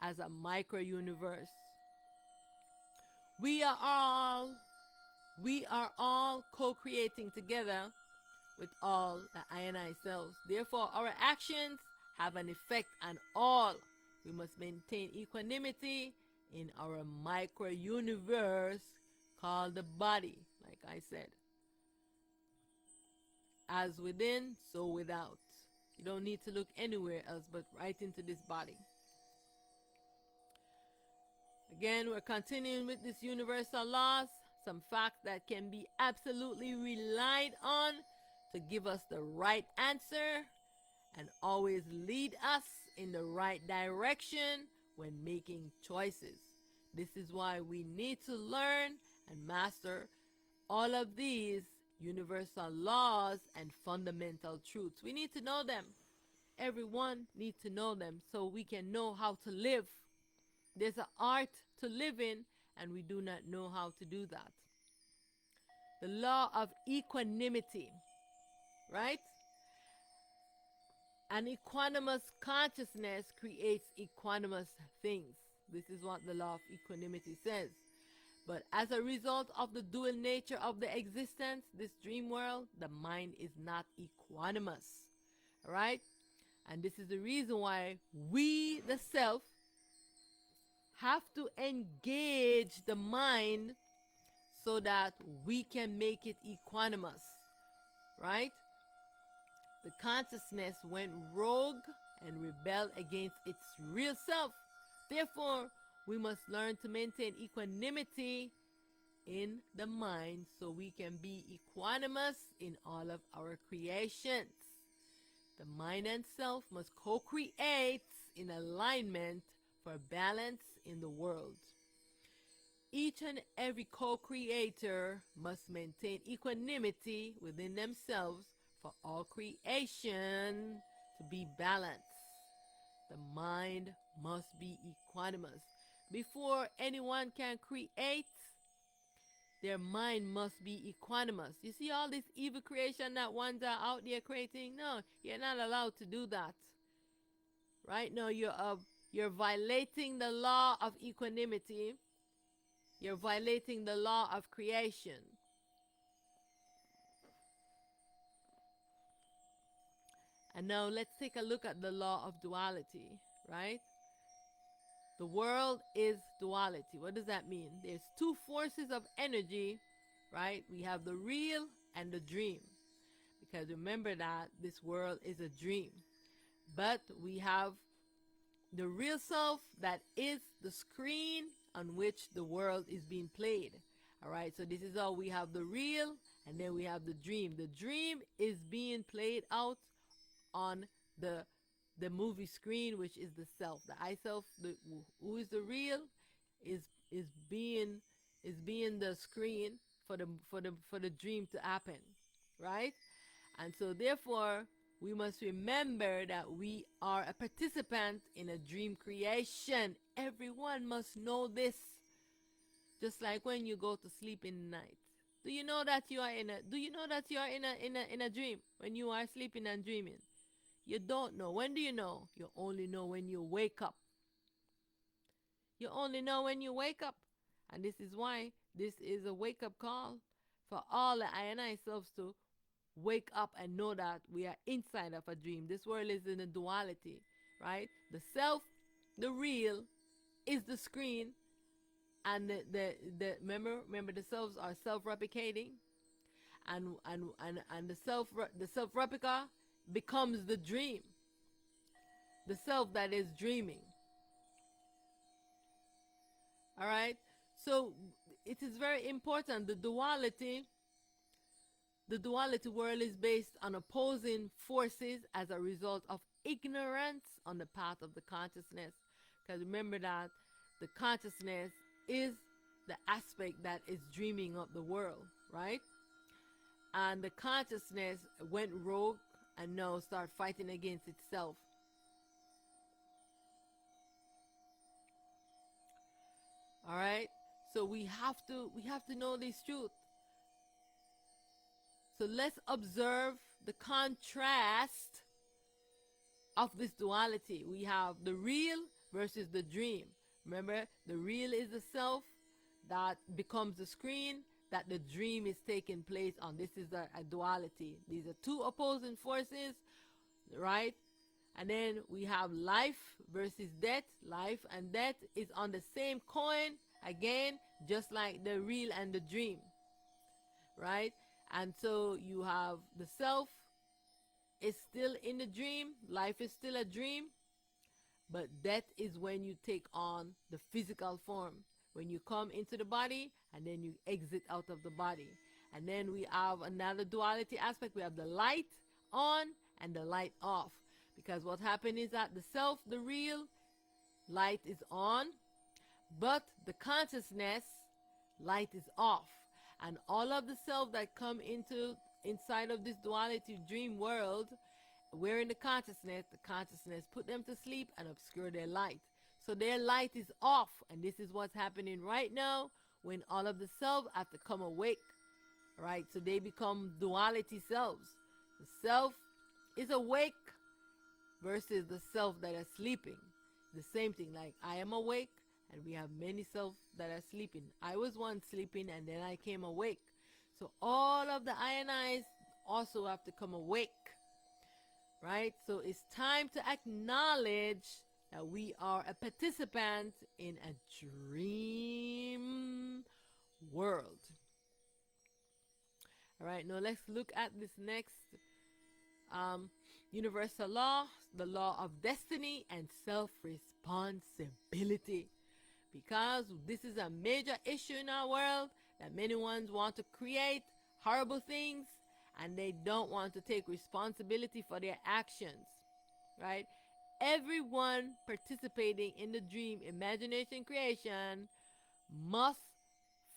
as a micro universe. We are all co-creating together with all the I and I selves. Therefore, our actions have an effect on all. We must maintain equanimity in our micro universe called the body, like I said. As within, so without. You don't need to look anywhere else but right into this body. Again, we're continuing with this universal laws, some facts that can be absolutely relied on to give us the right answer and always lead us in the right direction when making choices. This is why we need to learn and master all of these universal laws and fundamental truths. We need to know them. Everyone needs to know them so we can know how to live. There's an art to live in, and we do not know how to do that. The law of equanimity, right? An equanimous consciousness creates equanimous things. This is what the law of equanimity says. But as a result of the dual nature of the existence, this dream world, the mind is not equanimous. Right? And this is the reason why we, the self, have to engage the mind so that we can make it equanimous. Right? The consciousness went rogue and rebelled against its real self. Therefore, we must learn to maintain equanimity in the mind so we can be equanimous in all of our creations. The mind and self must co-create in alignment for balance in the world. Each and every co-creator must maintain equanimity within themselves for all creation to be balanced. The mind must be equanimous. Before anyone can create, their mind must be equanimous. You see all this evil creation that ones are out there creating? No, you're not allowed to do that. Right? No, you're violating the law of equanimity. You're violating the law of creation. And now let's take a look at the law of duality, right? The world is duality. What does that mean? There's two forces of energy, right? We have the real and the dream. Because remember that this world is a dream. But we have the real self that is the screen on which the world is being played. All right, so this is how we have the real and then we have the dream. The dream is being played out on the movie screen, which is the self. The I self, who is the real, is is being the screen for the dream to happen, right? And so therefore we must remember that we are a participant in a dream creation. Everyone must know this. Just like when you go to sleep in the night. Do you know that you are in a dream when you are sleeping and dreaming? You don't know. When do you know? You only know when you wake up. You only know when you wake up. And this is why this is a wake up call for all the I and I selves to wake up and know that we are inside of a dream. This world is in a duality, right? The self, the real, is the screen, and the remember the selves are self-replicating, and the self replica becomes the dream, the self that is dreaming. All right, so it is very important. The duality world is based on opposing forces as a result of ignorance on the path of the consciousness. Because remember that the consciousness is the aspect that is dreaming up the world, right? And the consciousness went rogue and now start fighting against itself. All right, so we have to know this truth. So let's observe the contrast of this duality. We have the real versus the dream. Remember, the real is the self that becomes the screen that the dream is taking place on. This is a duality. These are two opposing forces, right? And then we have life versus death. Life and death is on the same coin, again, just like the real and the dream, right? And so you have the self is still in the dream, life is still a dream, but death is when you take on the physical form, when you come into the body and then you exit out of the body. And then we have another duality aspect. We have the light on and the light off. Because what happened is that the self, the real, light is on, but the consciousness, light is off. And all of the self that come inside of this duality dream world, we're in the consciousness put them to sleep and obscure their light. So their light is off, and this is what's happening right now when all of the self have to come awake, right? So they become duality selves. The self is awake versus the self that are sleeping. The same thing, like I am awake and we have many self that are sleeping. I was once sleeping and then I came awake. So all of the I and I's also have to come awake, right? So it's time to acknowledge that we are a participant in a dream world. All right, now let's look at this next universal law, the law of destiny and self-responsibility. Because this is a major issue in our world, that many ones want to create horrible things and they don't want to take responsibility for their actions, right? Everyone participating in the dream imagination creation must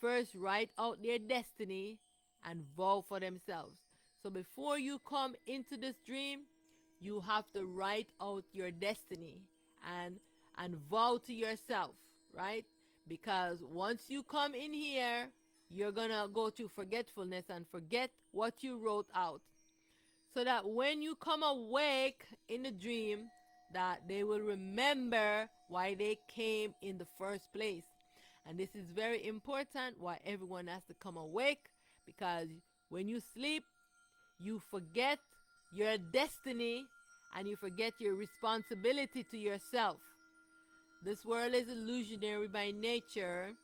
first write out their destiny and vow for themselves. So before you come into this dream, you have to write out your destiny and vow to yourself, right? Because once you come in here, you're gonna go to forgetfulness and forget what you wrote out, so that when you come awake in the dream, that they will remember why they came in the first place. And this is very important, why everyone has to come awake, because when you sleep, you forget your destiny and you forget your responsibility to yourself. This world is illusionary by nature,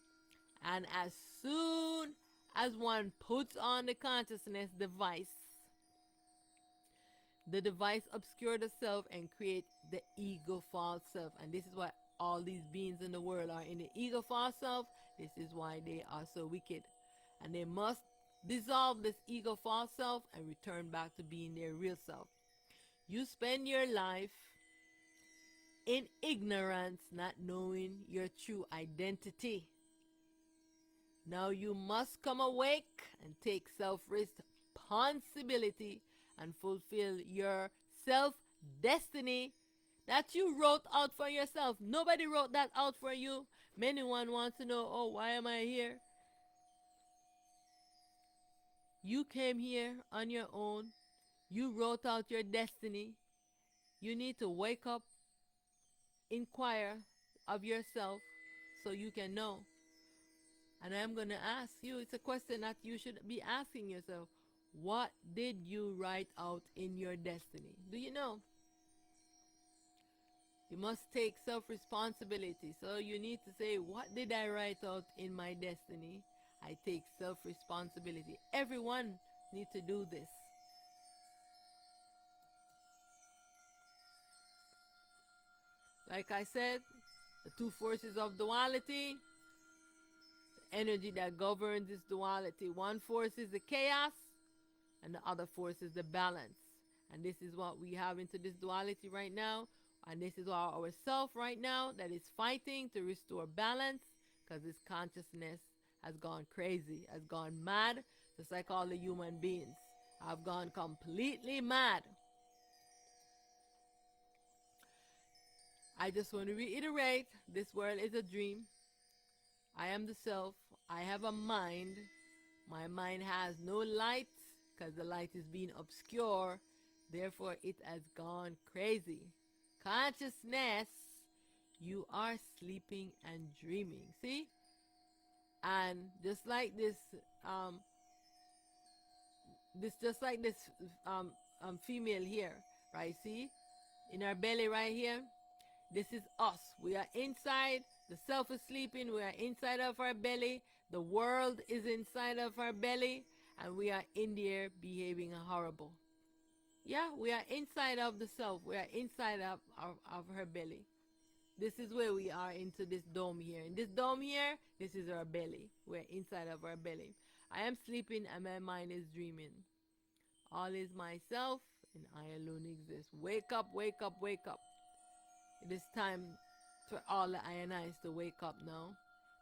and as soon as one puts on the consciousness device, the device obscures the self and create the ego false self. And this is why all these beings in the world are in the ego false self. This is why they are so wicked. And they must dissolve this ego false self and return back to being their real self. You spend your life in ignorance, not knowing your true identity. Now you must come awake and take self-responsibility and fulfill your self-destiny that you wrote out for yourself. Nobody wrote that out for you. Many one wants to know, oh, why am I here? You came here on your own. You wrote out your destiny. You need to wake up, inquire of yourself so you can know. And I'm going to ask you, it's a question that you should be asking yourself. What did you write out in your destiny? Do you know? You must take self-responsibility. So you need to say, what did I write out in my destiny? I take self-responsibility. Everyone needs to do this. Like I said, the two forces of duality, the energy that governs this duality. One force is the chaos, and the other force is the balance. And this is what we have into this duality right now. And this is our self right now that is fighting to restore balance, because this consciousness has gone crazy, has gone mad, just like all the human beings have gone completely mad. I just want to reiterate, this world is a dream. I am the self. I have a mind. My mind has no light because the light is being obscure. Therefore, it has gone crazy. Consciousness, you are sleeping and dreaming. See? And just like this, female here, right? See? In our belly right here, this is us. We are inside. The self is sleeping. We are inside of our belly. The world is inside of our belly. And we are in there behaving horrible. Yeah, we are inside of the self. We are inside of her belly. This is where we are, into this dome here. In this dome here, this is our belly. We're inside of our belly. I am sleeping and my mind is dreaming. All is myself and I alone exist. Wake up, wake up, wake up. It is time for all the ionites to wake up now,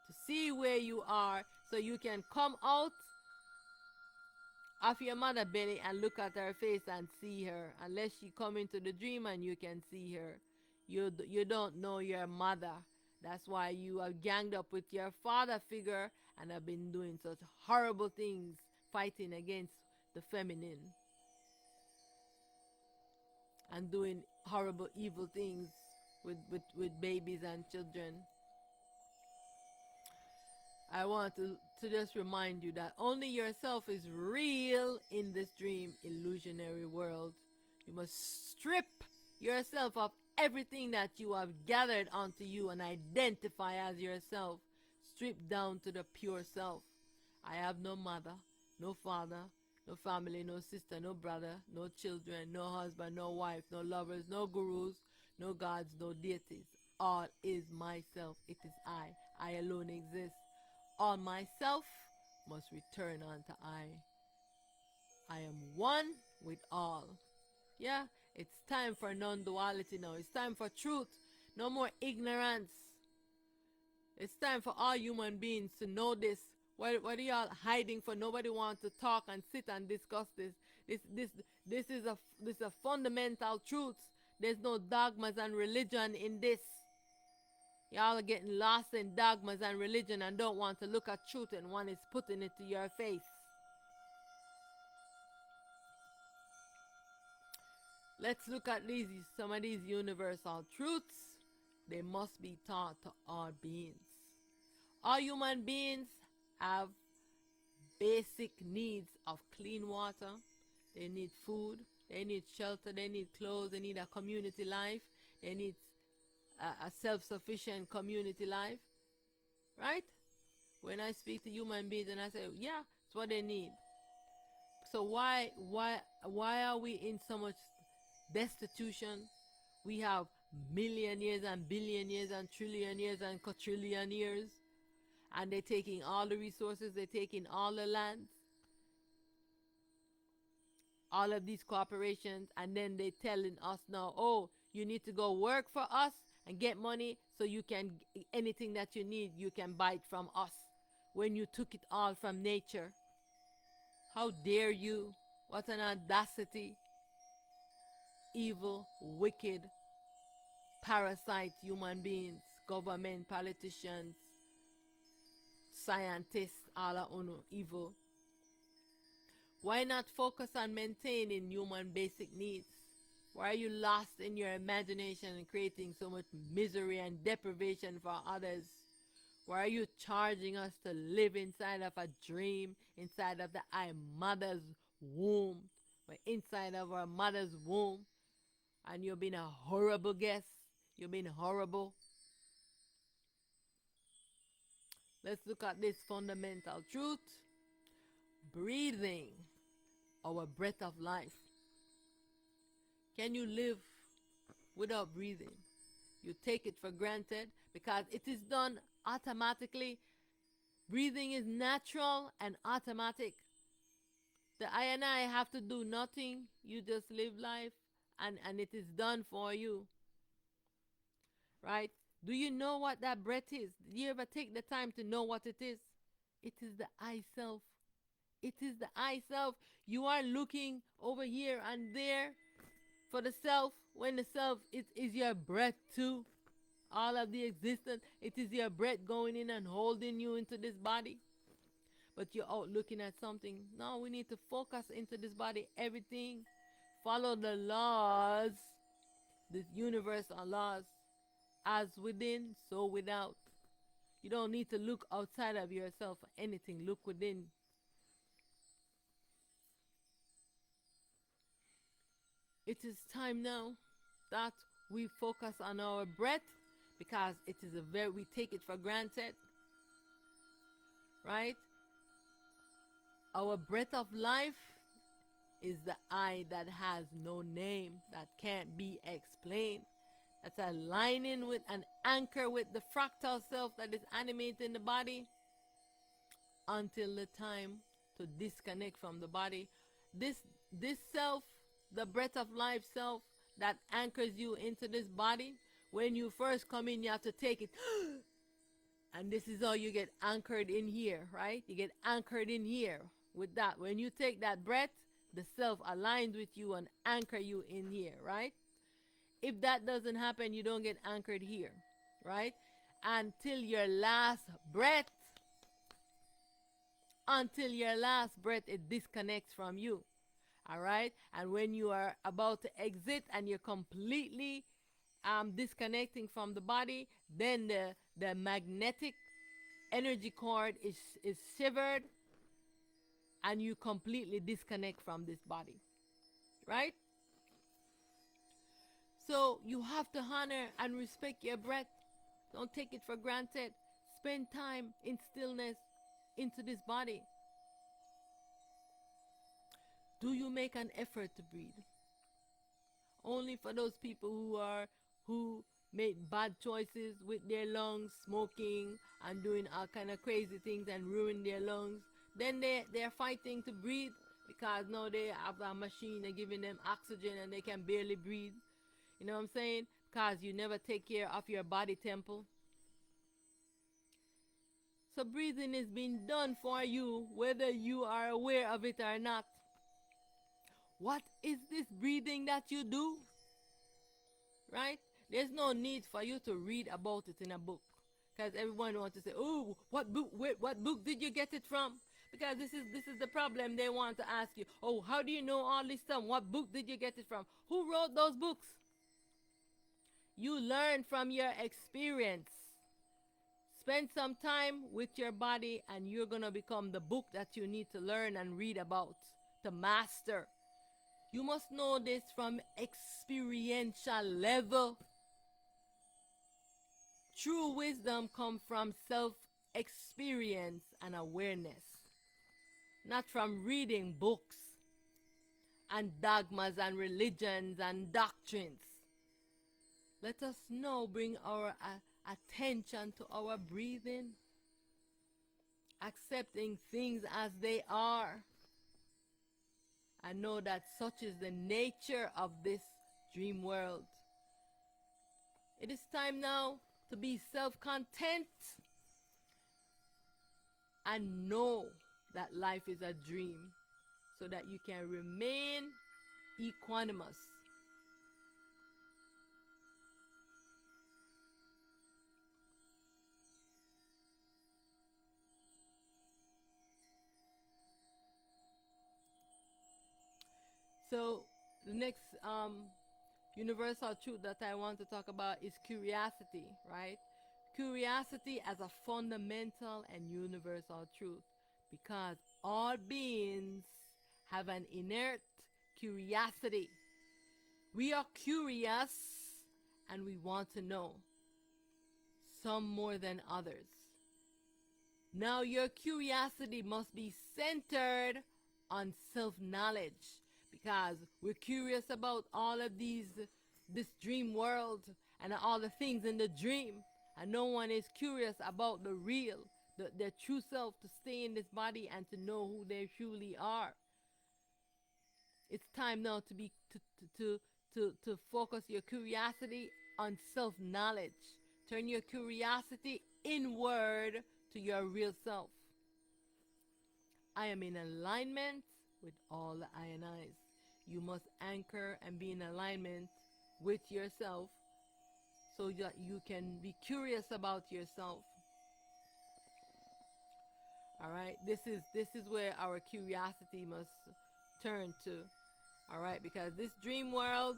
to see where you are, so you can come out of your mother belly and look at her face and see her. Unless she come into the dream and you can see her, you don't know your mother. That's why you are ganged up with your father figure and have been doing such horrible things, fighting against the feminine and doing horrible evil things with babies and children. I want to just remind you that only yourself is real in this dream illusionary world. You must strip yourself of everything that you have gathered onto you and identify as yourself. Strip down to the pure self. I have no mother, no father, no family, no sister, no brother, no children, no husband, no wife, no lovers, no gurus, no gods, no deities. All is myself. It is I. I alone exist. All myself must return unto I. I am one with all. Yeah, it's time for non-duality now. It's time for truth. No more ignorance. It's time for all human beings to know this What are y'all hiding for? Nobody wants to talk and sit and discuss this. This this this is a fundamental truth. There's no dogmas and religion in this. Y'all are getting lost in dogmas and religion and don't want to look at truth, and one is putting it to your face. Let's look at these some of these universal truths. They must be taught to all beings. All human beings have basic needs of clean water. They need food. They need shelter. They need clothes. They need a community life. They need a self-sufficient community life. Right? When I speak to human beings and I say, yeah, it's what they need. So why are we in so much destitution? We have million years and billion years and trillion years and quadrillion years, and they're taking all the resources, they're taking all the lands, all of these corporations, and then they're telling us now, oh, you need to go work for us and get money so you can, anything that you need, you can buy it from us when you took it all from nature. How dare you? What an audacity. Evil, wicked, parasite human beings, government, politicians, scientists, all are evil. Why not focus on maintaining human basic needs? Why are you lost in your imagination and creating so much misery and deprivation for others? Why are you charging us to live inside of a dream, inside of our mother's womb? We're inside of our mother's womb, and you've been a horrible guest. You've been horrible. Let's look at this fundamental truth. Breathing, our breath of life. Can you live without breathing? You take it for granted because it is done automatically. Breathing is natural and automatic. The I and I have to do nothing. You just live life, and it is done for you. Right? Do you know what that breath is? Do you ever take the time to know what it is? It is the I self. It is the I self. You are looking over here and there for the self, when the self is your breath too. All of the existence, it is your breath going in and holding you into this body. But you're out looking at something. No, we need to focus into this body. Everything. Follow the laws, the universal laws. As within, so without. You don't need to look outside of yourself for anything. Look within. It is time now that we focus on our breath, because it is we take it for granted, right? Our breath of life is the I that has no name, that can't be explained. That's aligning with an anchor with the fractal self that is animating the body until the time to disconnect from the body. This self, the breath of life self that anchors you into this body, when you first come in, you have to take it. And this is how you get anchored in here, right? You get anchored in here with that. When you take that breath, the self aligns with you and anchor you in here, right? If that doesn't happen, you don't get anchored here, right? Until your last breath, it disconnects from you. All right? And when you are about to exit and you're completely disconnecting from the body, then the magnetic energy cord is severed and you completely disconnect from this body. Right? So you have to honor and respect your breath. Don't take it for granted. Spend time in stillness into this body. Do you make an effort to breathe? Only for those people who make bad choices with their lungs, smoking and doing all kind of crazy things and ruin their lungs. Then they're fighting to breathe because now they have a machine and giving them oxygen and they can barely breathe. You know what I'm saying? Because you never take care of your body temple. So breathing is being done for you whether you are aware of it or not. What is this breathing that you do? Right? There's no need for you to read about it in a book. Because everyone wants to say, oh, what book did you get it from? Because this is the problem. They want to ask you, oh, how do you know all this stuff? What book did you get it from? Who wrote those books? You learn from your experience. Spend some time with your body and you're going to become the book that you need to learn and read about, to master. You must know this from experiential level. True wisdom comes from self-experience and awareness, not from reading books and dogmas and religions and doctrines. Let us now bring our attention to our breathing, accepting things as they are, and know that such is the nature of this dream world. It is time now to be self-content and know that life is a dream so that you can remain equanimous. So the next universal truth that I want to talk about is curiosity, right? Curiosity as a fundamental and universal truth, because all beings have an inert curiosity. We are curious and we want to know, some more than others. Now your curiosity must be centered on self-knowledge, because we're curious about all of this dream world and all the things in the dream, and no one is curious about the real, their true self, to stay in this body and to know who they truly are. It's time now to be to focus your curiosity on self-knowledge. Turn your curiosity inward to your real self. I am in alignment with all the I and I's. You must anchor and be in alignment with yourself so that you can be curious about yourself. All right, this is where our curiosity must turn to. All right, because this dream world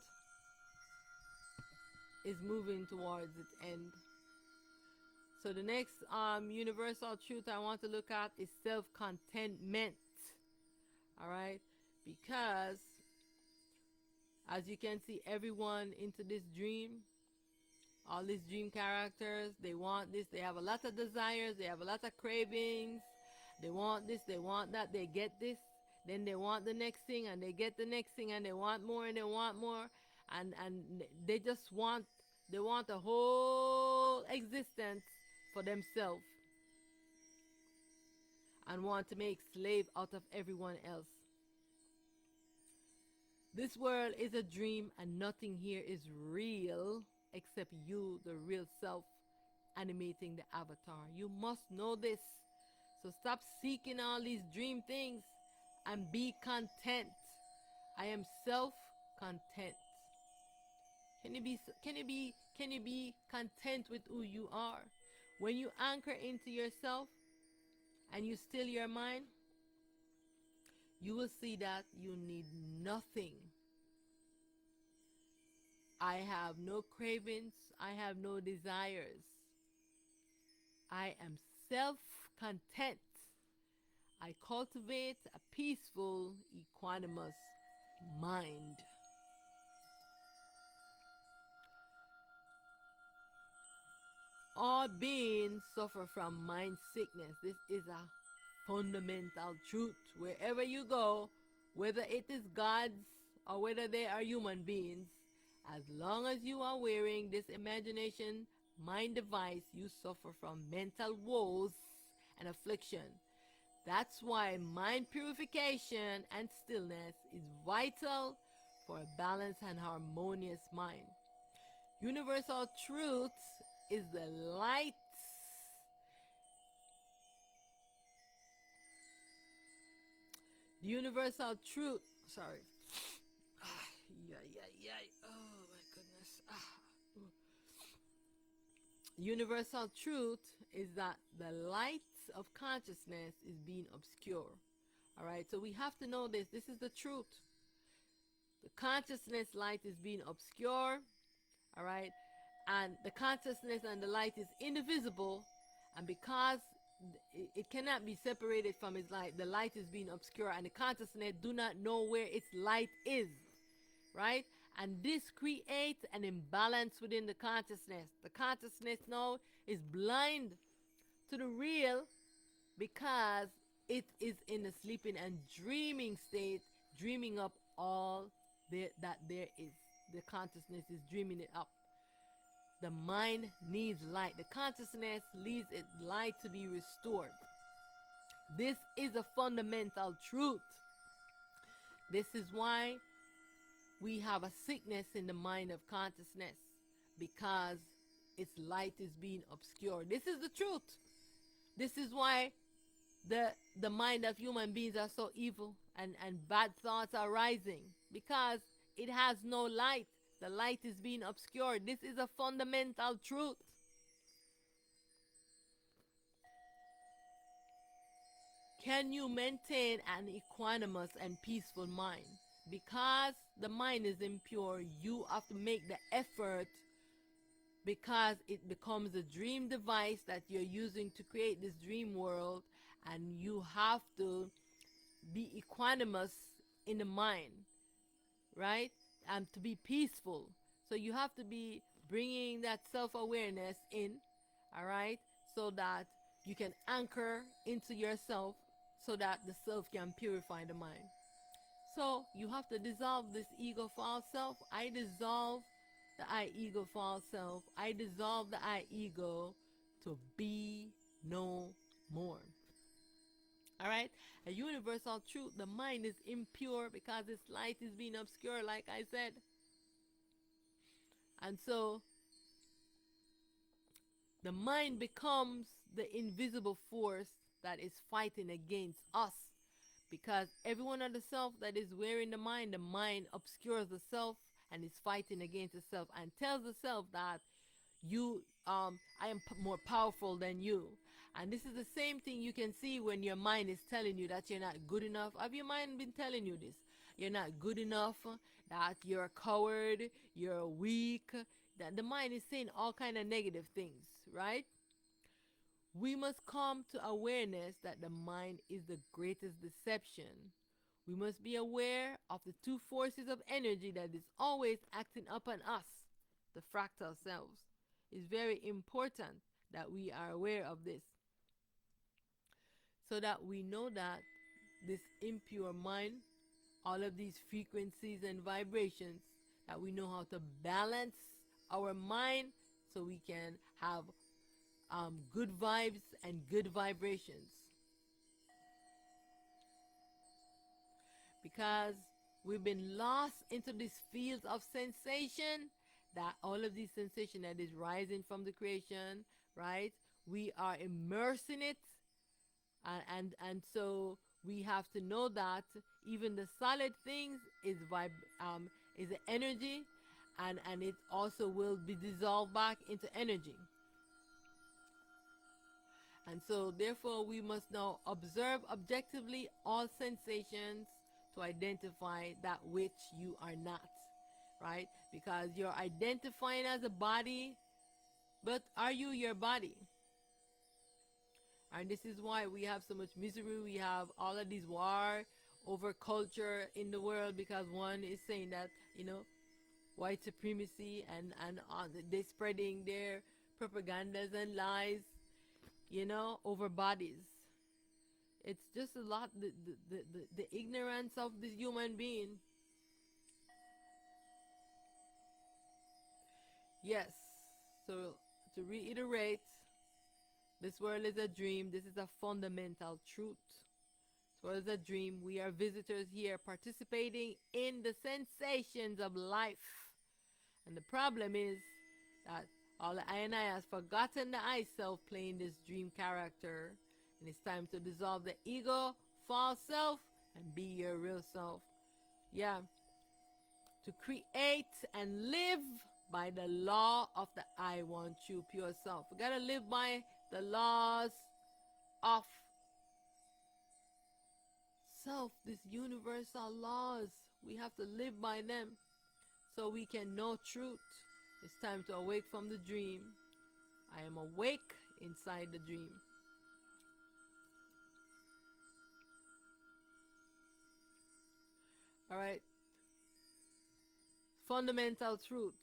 is moving towards its end. So the next universal truth I want to look at is self-contentment. All right, because as you can see, everyone into this dream, all these dream characters, they want this, they have a lot of desires, they have a lot of cravings, they want this, they want that, they get this, then they want the next thing, and they get the next thing, and they want more, and they want more, and they just want, they want a whole existence for themselves, and want to make slave out of everyone else. This world is a dream, and nothing here is real except you, the real self, animating the avatar. You must know this. So stop seeking all these dream things and be content. I am self-content. Can you be content with who you are? When you anchor into yourself and you still your mind, you will see that you need nothing. I have no cravings. I have no desires. I am self-content. I cultivate a peaceful, equanimous mind. All beings suffer from mind sickness. This is a fundamental truth. Wherever you go, whether it is gods or whether they are human beings, as long as you are wearing this imagination mind device, you suffer from mental woes and affliction. That's why mind purification and stillness is vital for a balanced and harmonious mind. Universal truth is the light The universal truth. Sorry. Ah, yeah. Oh my goodness. Universal truth is that the light of consciousness is being obscure. All right, so we have to know this. This is the truth. The consciousness light is being obscure. All right, and the consciousness and the light is indivisible, and because it cannot be separated from its light, the light is being obscure, and the consciousness do not know where its light is, right? And this creates an imbalance within the consciousness. The consciousness now is blind to the real because it is in a sleeping and dreaming state, dreaming up all that there is. The consciousness is dreaming it up. The mind needs light. The consciousness needs its light to be restored. This is a fundamental truth. This is why we have a sickness in the mind of consciousness, because its light is being obscured. This is the truth. This is why the mind of human beings are so evil, and bad thoughts are rising, because it has no light. The light is being obscured. This is a fundamental truth. Can you maintain an equanimous and peaceful mind? Because the mind is impure, you have to make the effort, because it becomes a dream device that you're using to create this dream world, and you have to be equanimous in the mind, right? And to be peaceful. So you have to be bringing that self-awareness in, all right, so that you can anchor into yourself, so that the self can purify the mind. So you have to dissolve this ego false self. I dissolve the I ego false self. I dissolve the I ego to be no more. All right? A universal truth. The mind is impure because its light is being obscured, like I said. And so the mind becomes the invisible force that is fighting against us, because everyone of the self that is wearing the mind obscures the self and is fighting against the self and tells the self that I am more powerful than you. And this is the same thing you can see when your mind is telling you that you're not good enough. Have your mind been telling you this? You're not good enough, that you're a coward, you're weak. That the mind is saying all kind of negative things, right? We must come to awareness that the mind is the greatest deception. We must be aware of the two forces of energy that is always acting upon us, the fractal selves. It's very important that we are aware of this, so that we know that this impure mind, all of these frequencies and vibrations, that we know how to balance our mind so we can have good vibes and good vibrations. Because we've been lost into these fields of sensation, that all of these sensation that is rising from the creation, right? We are immersed in it, and so we have to know that even the solid things is energy, and it also will be dissolved back into energy. And so therefore we must now observe objectively all sensations to identify that which you are not, right? Because you're identifying as a body, but are you your body? And this is why we have so much misery. We have all of these war over culture in the world, because one is saying that, white supremacy, and they're spreading their propagandas and lies, over bodies. It's just a lot, the ignorance of this human being. Yes, so to reiterate, this world is a dream. This is a fundamental truth. This world is a dream. We are visitors here participating in the sensations of life. And the problem is that all the I and I has forgotten the I self playing this dream character. And it's time to dissolve the ego, false self, and be your real self. Yeah. To create and live by the law of the I want you pure self. We gotta live by the laws of self, these universal laws. We have to live by them so we can know truth. It's time to awake from the dream. I am awake inside the dream. All right. Fundamental truth.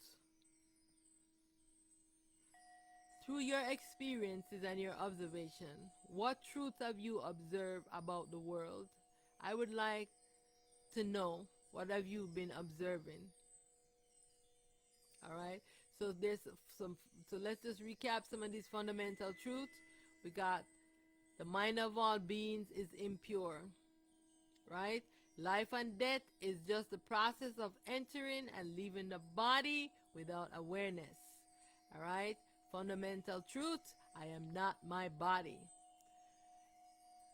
Through your experiences and your observation, what truth have you observed about the world? I would like to know, what have you been observing? All right. So there's some. So let's just recap some of these fundamental truths. We got the mind of all beings is impure. Right. Life and death is just the process of entering and leaving the body without awareness. All right. Fundamental truth. I am not my body.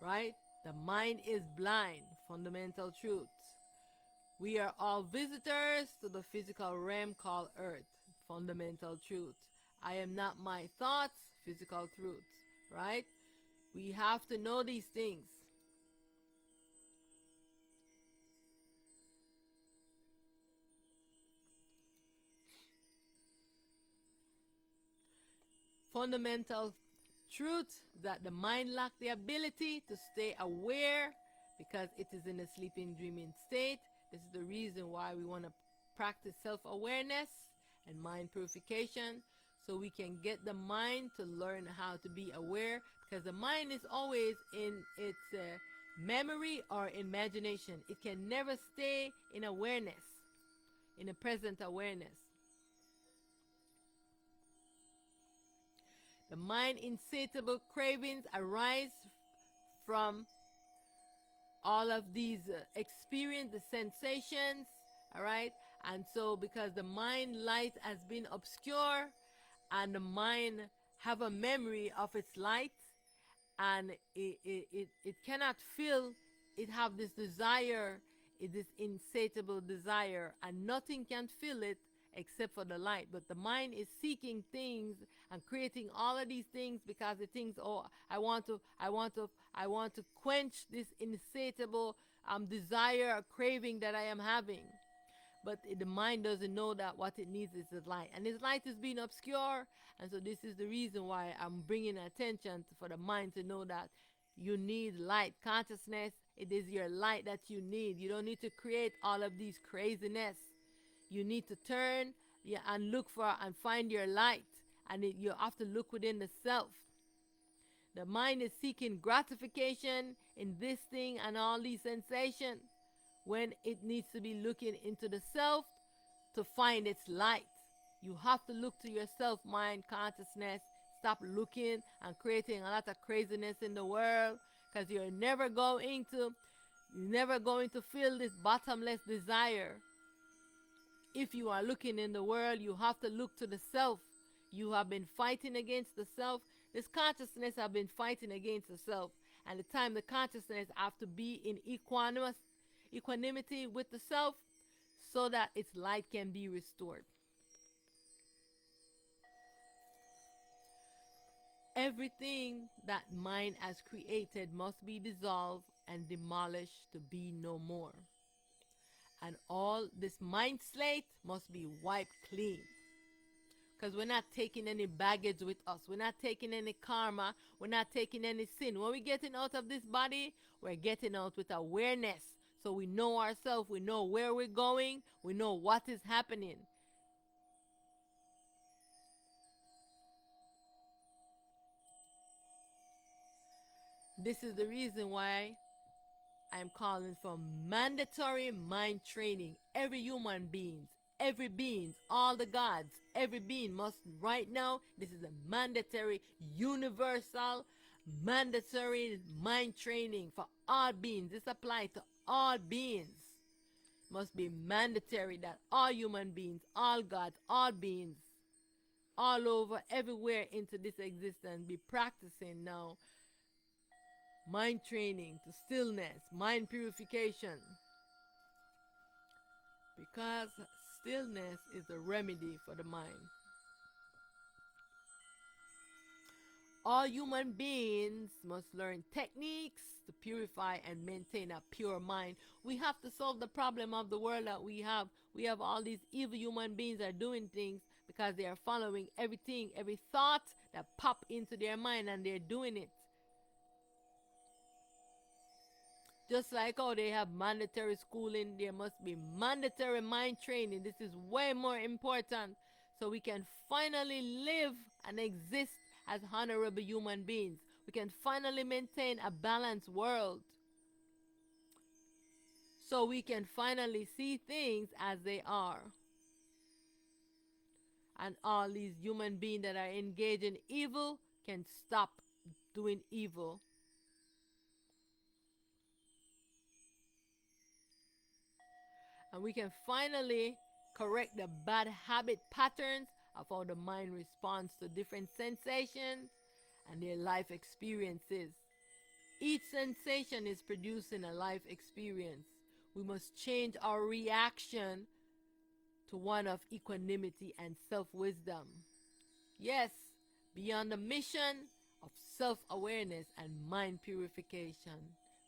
Right. The mind is blind. Fundamental truth. We are all visitors to the physical realm called Earth. Fundamental truth. I am not my thoughts. Physical truth. Right? We have to know these things. Fundamental truth that the mind lacks the ability to stay aware because it is in a sleeping, dreaming state. This is the reason why we want to practice self-awareness and mind purification, so we can get the mind to learn how to be aware, because the mind is always in its memory or imagination. It can never stay in awareness, in a present awareness. The mind insatiable cravings arise from all of these experience, the sensations, all right? And so because the mind light has been obscure and the mind have a memory of its light, and it cannot feel, it have this desire, this insatiable desire, and nothing can fill it except for the light. But the mind is seeking things and creating all of these things because it thinks, oh, I want to quench this insatiable desire or craving that I am having. But the mind doesn't know that what it needs is the light, and this light is being obscure. And so this is the reason why I'm bringing attention for the mind to know that you need light consciousness. It is your light that you need. You don't need to create all of these craziness. You need to turn, yeah, and look for and find your light, and you have to look within the self. The mind is seeking gratification in this thing and all these sensations, when it needs to be looking into the self to find its light. You have to look to yourself, mind, consciousness. Stop looking and creating a lot of craziness in the world, because you're never going to feel this bottomless desire. If you are looking in the world, you have to look to the self. You have been fighting against the self. This consciousness have been fighting against the self. And the time the consciousness have to be in equanimity with the self, so that its light can be restored. Everything that mind has created must be dissolved and demolished to be no more. And all this mind slate must be wiped clean. Because we're not taking any baggage with us. We're not taking any karma. We're not taking any sin. When we're getting out of this body, we're getting out with awareness. So we know ourselves. We know where we're going. We know what is happening. This is the reason why I'm calling for mandatory mind training. Every human being, every being, all the gods, every being must right now, this is a mandatory, universal, mandatory mind training for all beings. This applies to all beings. Must be mandatory that all human beings, all gods, all beings, all over, everywhere into this existence be practicing now mind training, to stillness, mind purification. Because stillness is a remedy for the mind. All human beings must learn techniques to purify and maintain a pure mind. We have to solve the problem of the world that we have. We have all these evil human beings that are doing things because they are following everything, every thought that pop into their mind, and they're doing it. Just like how they have mandatory schooling, there must be mandatory mind training. This is way more important so we can finally live and exist as honorable human beings. We can finally maintain a balanced world so we can finally see things as they are. And all these human beings that are engaged in evil can stop doing evil. And we can finally correct the bad habit patterns of how the mind responds to different sensations and their life experiences. Each sensation is producing a life experience. We must change our reaction to one of equanimity and self-wisdom. Yes, beyond the mission of self-awareness and mind purification.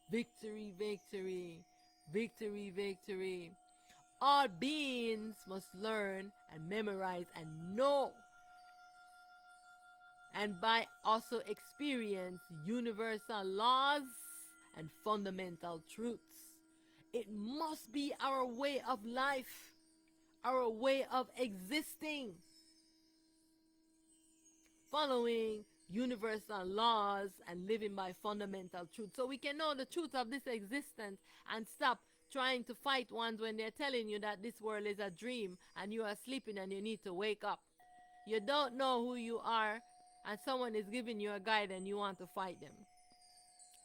Victory, victory, victory, victory. All beings must learn and memorize and know, and by also experience universal laws and fundamental truths. It must be our way of life, our way of existing, following universal laws and living by fundamental truth, so we can know the truth of this existence and stop trying to fight ones when they're telling you that this world is a dream and you are sleeping and you need to wake up. You don't know who you are and someone is giving you a guide and you want to fight them.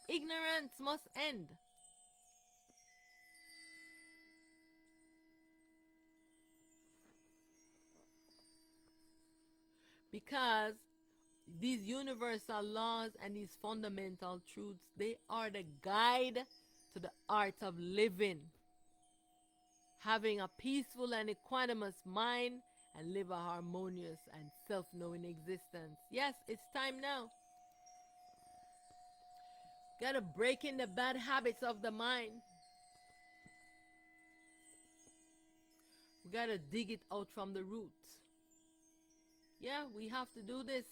Ignorance must end. Because these universal laws and these fundamental truths, they are the guide to the art of living. Having a peaceful and equanimous mind and live a harmonious and self-knowing existence. Yes, it's time now. Gotta break in the bad habits of the mind. We gotta dig it out from the roots. Yeah, we have to do this.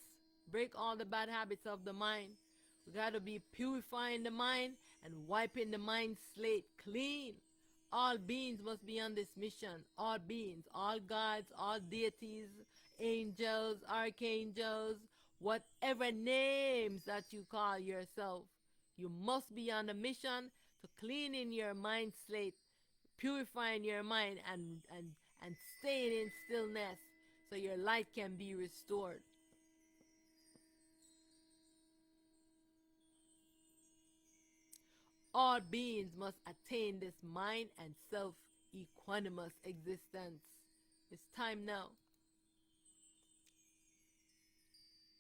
Break all the bad habits of the mind. We gotta be purifying the mind and wiping the mind slate clean. All beings must be on this mission. All beings, all gods, all deities, angels, archangels, whatever names that you call yourself. You must be on a mission to cleaning your mind slate, purifying your mind, and staying in stillness so your light can be restored. All beings must attain this mind and self-equanimous existence. It's time now.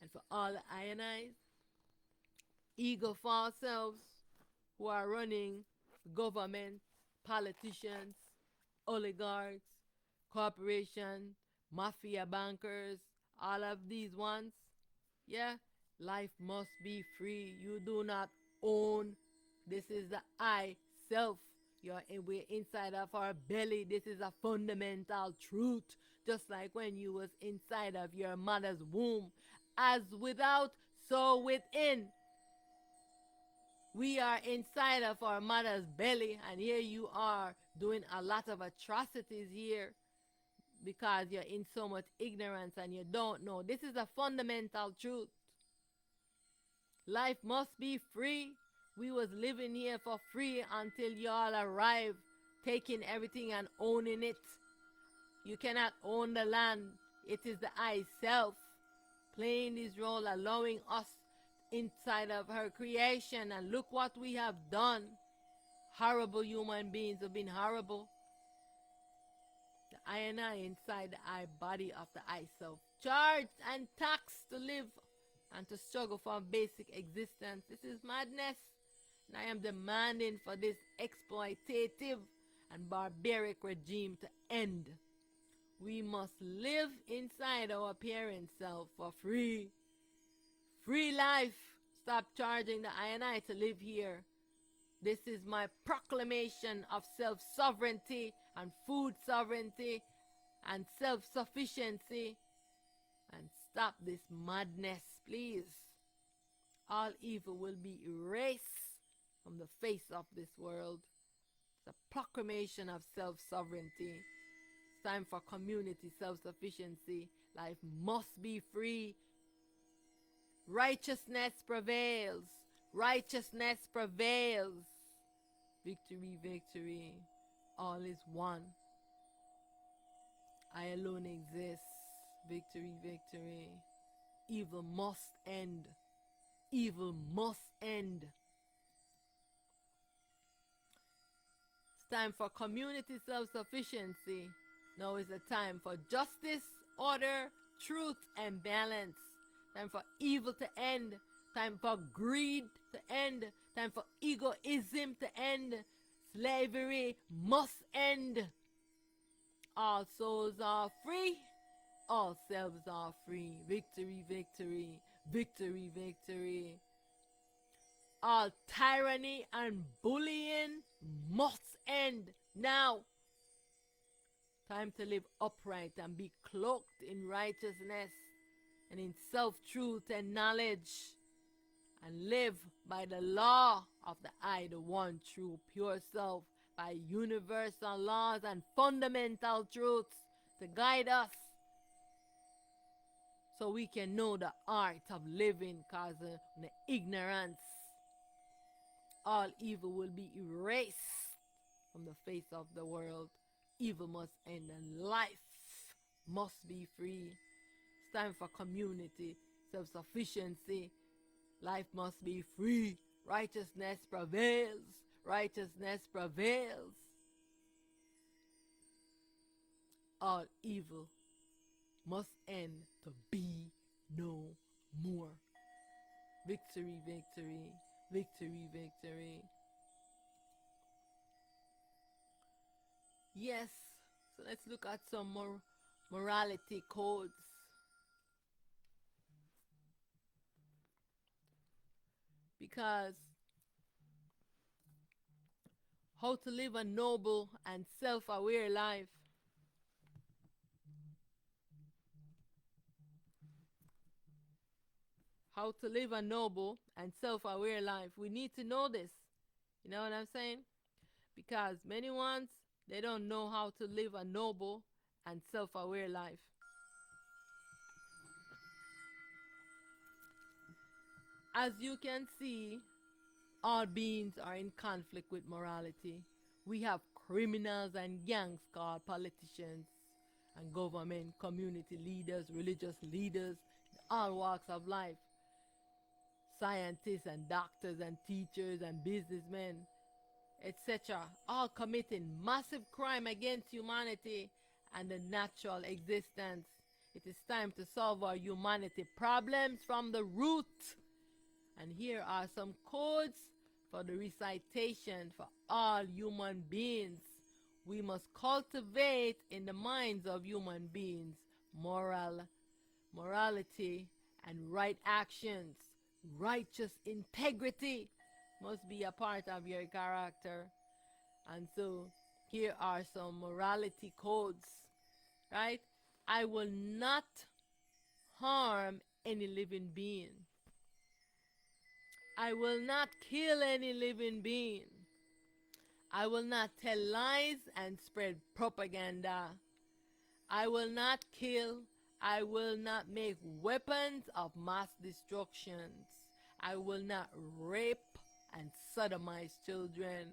And for all the ionized, ego false selves who are running government, politicians, oligarchs, corporations, mafia bankers, all of these ones, yeah, life must be free. You do not own. This is the I, self. We're inside of our belly. This is a fundamental truth. Just like when you was inside of your mother's womb. As without, so within. We are inside of our mother's belly, and here you are doing a lot of atrocities here because you're in so much ignorance and you don't know. This is a fundamental truth. Life must be free. We was living here for free until y'all arrive, taking everything and owning it. You cannot own the land. It is the I self playing this role, allowing us inside of her creation. And look what we have done. Horrible human beings have been horrible. The I and I inside the I body of the I self, charged and taxed to live and to struggle for basic existence. This is madness. And I am demanding for this exploitative and barbaric regime to end. We must live inside our parent self for free. Free life. Stop charging the I and I to live here. This is my proclamation of self-sovereignty and food sovereignty and self-sufficiency. And stop this madness, please. All evil will be erased from the face of this world. It's a proclamation of self-sovereignty. It's time for community self-sufficiency. Life must be free. Righteousness prevails. Righteousness prevails. Victory, victory. All is one. I alone exist. Victory, victory. Evil must end. Evil must end. It's time for community self-sufficiency. Now is the time for justice, order, truth, and balance. Time for evil to end. Time for greed to end. Time for egoism to end. Slavery must end. All souls are free. All selves are free. Victory, victory. Victory, victory. All tyranny and bullying must end now. Time to live upright and be cloaked in righteousness and in self-truth and knowledge, and live by the law of the I, the one true pure self, by universal laws and fundamental truths to guide us, so we can know the art of living, cause the ignorance. All evil will be erased from the face of the world. Evil must end and life must be free. It's time for community self-sufficiency. Life must be free. Righteousness prevails. Righteousness prevails. All evil must end to be no more. Victory, victory, victory, victory. Yes, so let's look at some more morality codes. Because how to live a noble and self-aware life. How to live a noble and self-aware life. We need to know this. You know what I'm saying? Because many ones, they don't know how to live a noble and self-aware life. As you can see, all beings are in conflict with morality. We have criminals and gangs called politicians and government, community leaders, religious leaders, all walks of life. Scientists and doctors and teachers and businessmen, etc., all committing massive crime against humanity and the natural existence. It is time to solve our humanity problems from the root. And here are some codes for the recitation for all human beings. We must cultivate in the minds of human beings morality and right actions. Righteous integrity must be a part of your character. And so here are some morality codes, right? I will not harm any living being. I will not kill any living being. I will not tell lies and spread propaganda. I will not kill. I will not make weapons of mass destructions. I will not rape and sodomize children.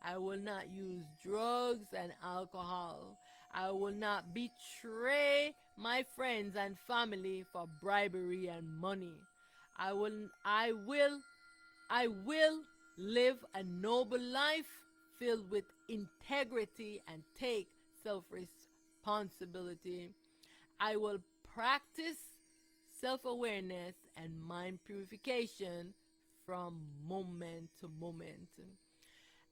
I will not use drugs and alcohol. I will not betray my friends and family for bribery and money. I will live a noble life filled with integrity and take self-responsibility. I will practice self-awareness and mind purification from moment to moment.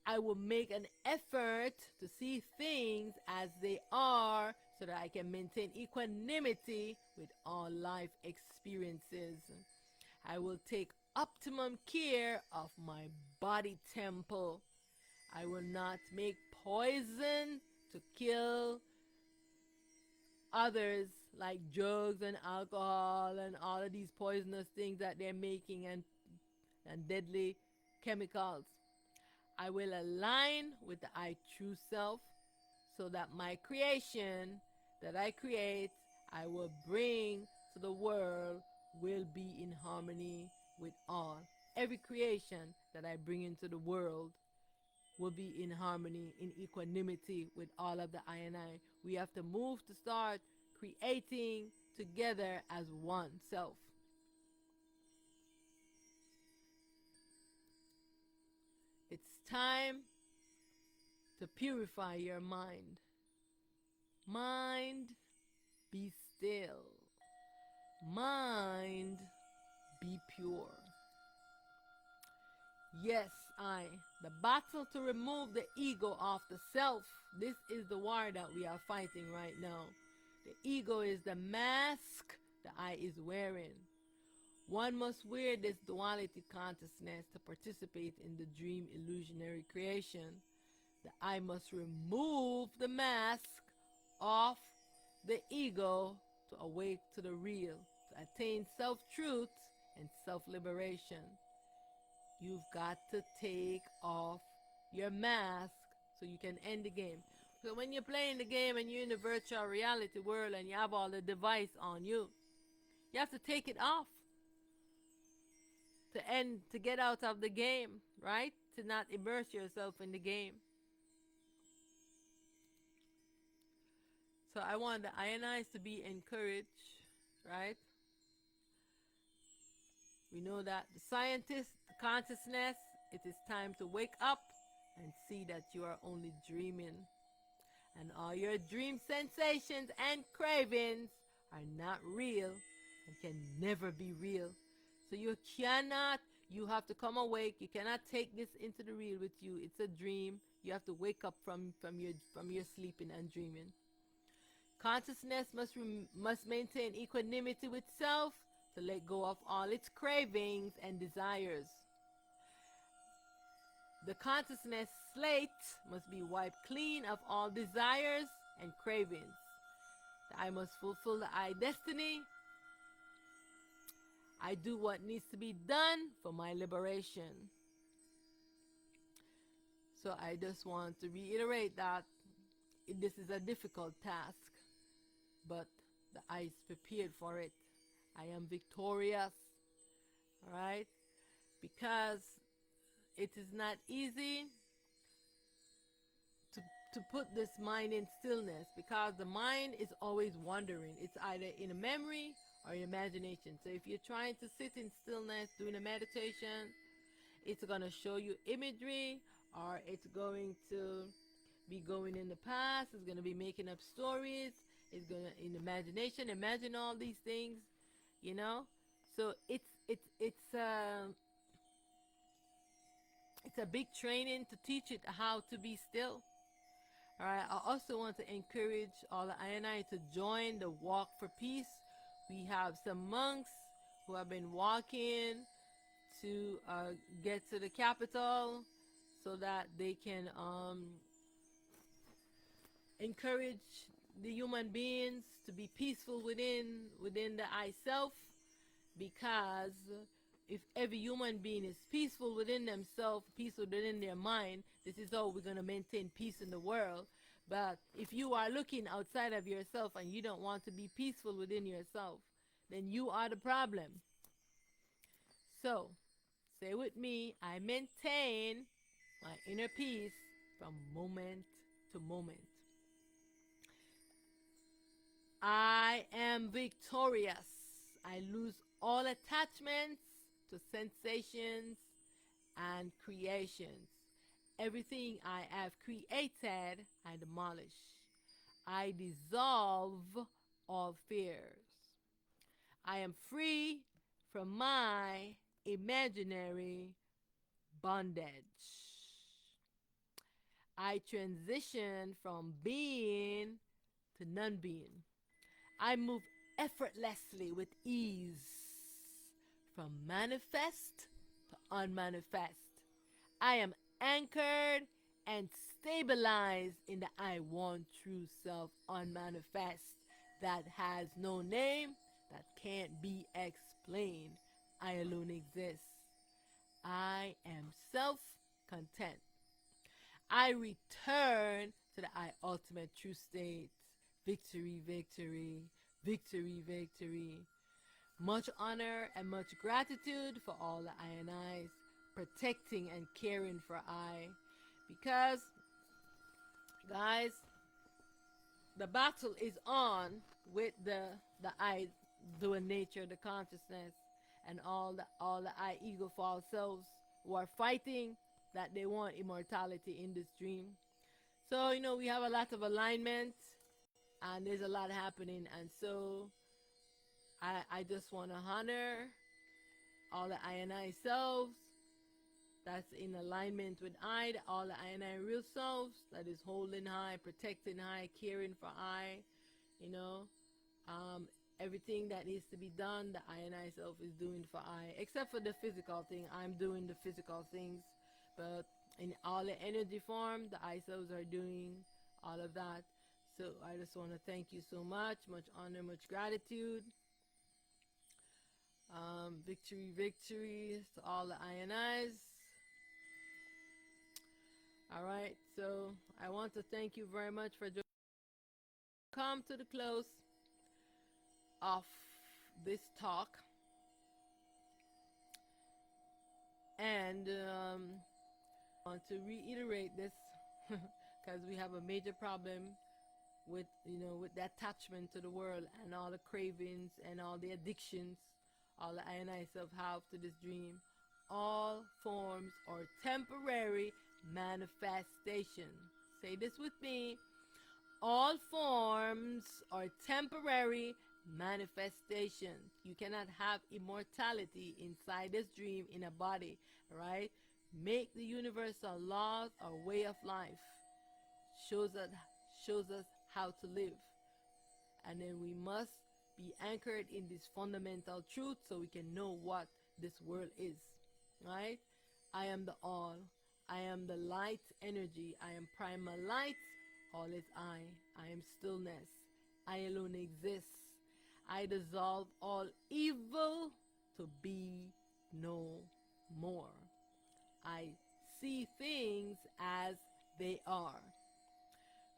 I will make an effort to see things as they are so that I can maintain equanimity with all life experiences. I will take optimum care of my body temple. I will not make poison to kill others, like drugs and alcohol and all of these poisonous things that they're making, and deadly chemicals. I will align with the I true self so that my creation that I create, I will bring to the world, will be in harmony with all. Every creation that I bring into the world will be in harmony, in equanimity with all of the I and I. We have to move to start creating together as one self. It's time to purify your mind. Mind, be still. Mind, be pure. Yes, I. The battle to remove the ego off the self. This is the war that we are fighting right now. The ego is the mask the I is wearing. One must wear this duality consciousness to participate in the dream illusionary creation. The I must remove the mask off the ego to awake to the real, to attain self-truth and self-liberation. You've got to take off your mask so you can end the game. So when you're playing the game and you're in the virtual reality world and you have all the device on you, you have to take it off to end, to get out of the game, right? To not immerse yourself in the game. So I want the INIs to be encouraged, right? We know that the scientist, the consciousness, it is time to wake up and see that you are only dreaming. And all your dream sensations and cravings are not real and can never be real. So you have to come awake. You cannot take this into the real with you. It's a dream. You have to wake up from your sleeping and dreaming. Consciousness must maintain equanimity with self to let go of all its cravings and desires. The consciousness slate must be wiped clean of all desires and cravings. I must fulfill the I destiny. I do what needs to be done for my liberation. So I just want to reiterate that this is a difficult task, but the I is prepared for it. I am victorious, all right? Because it is not easy to put this mind in stillness, because the mind is always wandering. It's either in a memory or in imagination. So if you're trying to sit in stillness, doing a meditation, it's going to show you imagery, or it's going to be going in the past. It's going to be making up stories. It's going to, in imagination, imagine all these things, you know. So it's a big training to teach it how to be still. All right. I also want to encourage all the INI to join the Walk for Peace. We have some monks who have been walking to get to the capital so that they can encourage the human beings to be peaceful within the I self, because if every human being is peaceful within themselves, peaceful within their mind, this is how we're going to maintain peace in the world. But if you are looking outside of yourself and you don't want to be peaceful within yourself, then you are the problem. So, say with me, I maintain my inner peace from moment to moment. I am victorious. I lose all attachments to sensations and creations. Everything I have created, I demolish. I dissolve all fears. I am free from my imaginary bondage. I transition from being to non being. I move effortlessly with ease from manifest to unmanifest. I am anchored and stabilized in the I want true self unmanifest that has no name, that can't be explained. I alone exist. I am self content. I return to the I ultimate true state. Victory, victory, victory, victory. Much honor and much gratitude for all the I and I's protecting and caring for I. Because, guys, the battle is on with the I doing nature, the consciousness, and all the I ego false selves who are fighting that they want immortality in this dream. So, we have a lot of alignment and there's a lot happening. And so I just want to honor all the I and I selves that's in alignment with I, all the I and I real selves that is holding high, protecting high, caring for I, you know. Um, Everything that needs to be done, the I and I self is doing for I, except for the physical thing. I'm doing the physical things, but in all the energy form, the I selves are doing all of that. So I just want to thank you so much honor, much gratitude. Victory, victory to all the I and I's. All right, so I want to thank you very much for joining. Come to the close of this talk, and I want to reiterate this because we have a major problem with with the attachment to the world and all the cravings and all the addictions all the I and I self have to this dream. All forms are temporary manifestation. Say this with me. All forms are temporary manifestations. You cannot have immortality inside this dream in a body, right? Make the universal laws our way of life. Shows us how to live. And then we must be anchored in this fundamental truth so we can know what this world is, right? I am the all. I am the light energy. I am primal light. All is I. I am stillness. I alone exist. I dissolve all evil to be no more. I see things as they are.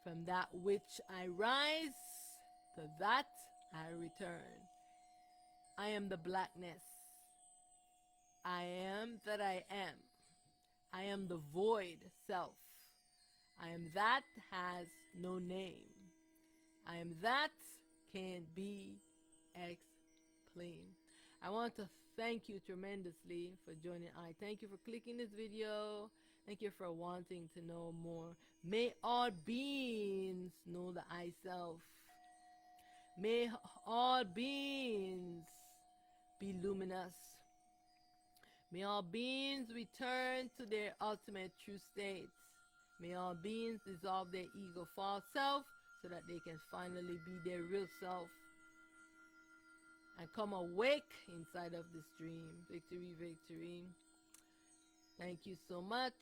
From that which I rise, to that I return. I am the blackness. I am that I am. I am the void self. I am that has no name. I am that can't be explained. I want to thank you tremendously for joining. I thank you for clicking this video. Thank you for wanting to know more. May all beings know the I self. May all beings be luminous. May all beings return to their ultimate true states. May all beings dissolve their ego false self so that they can finally be their real self and come awake inside of this dream. Victory, victory. Thank you so much.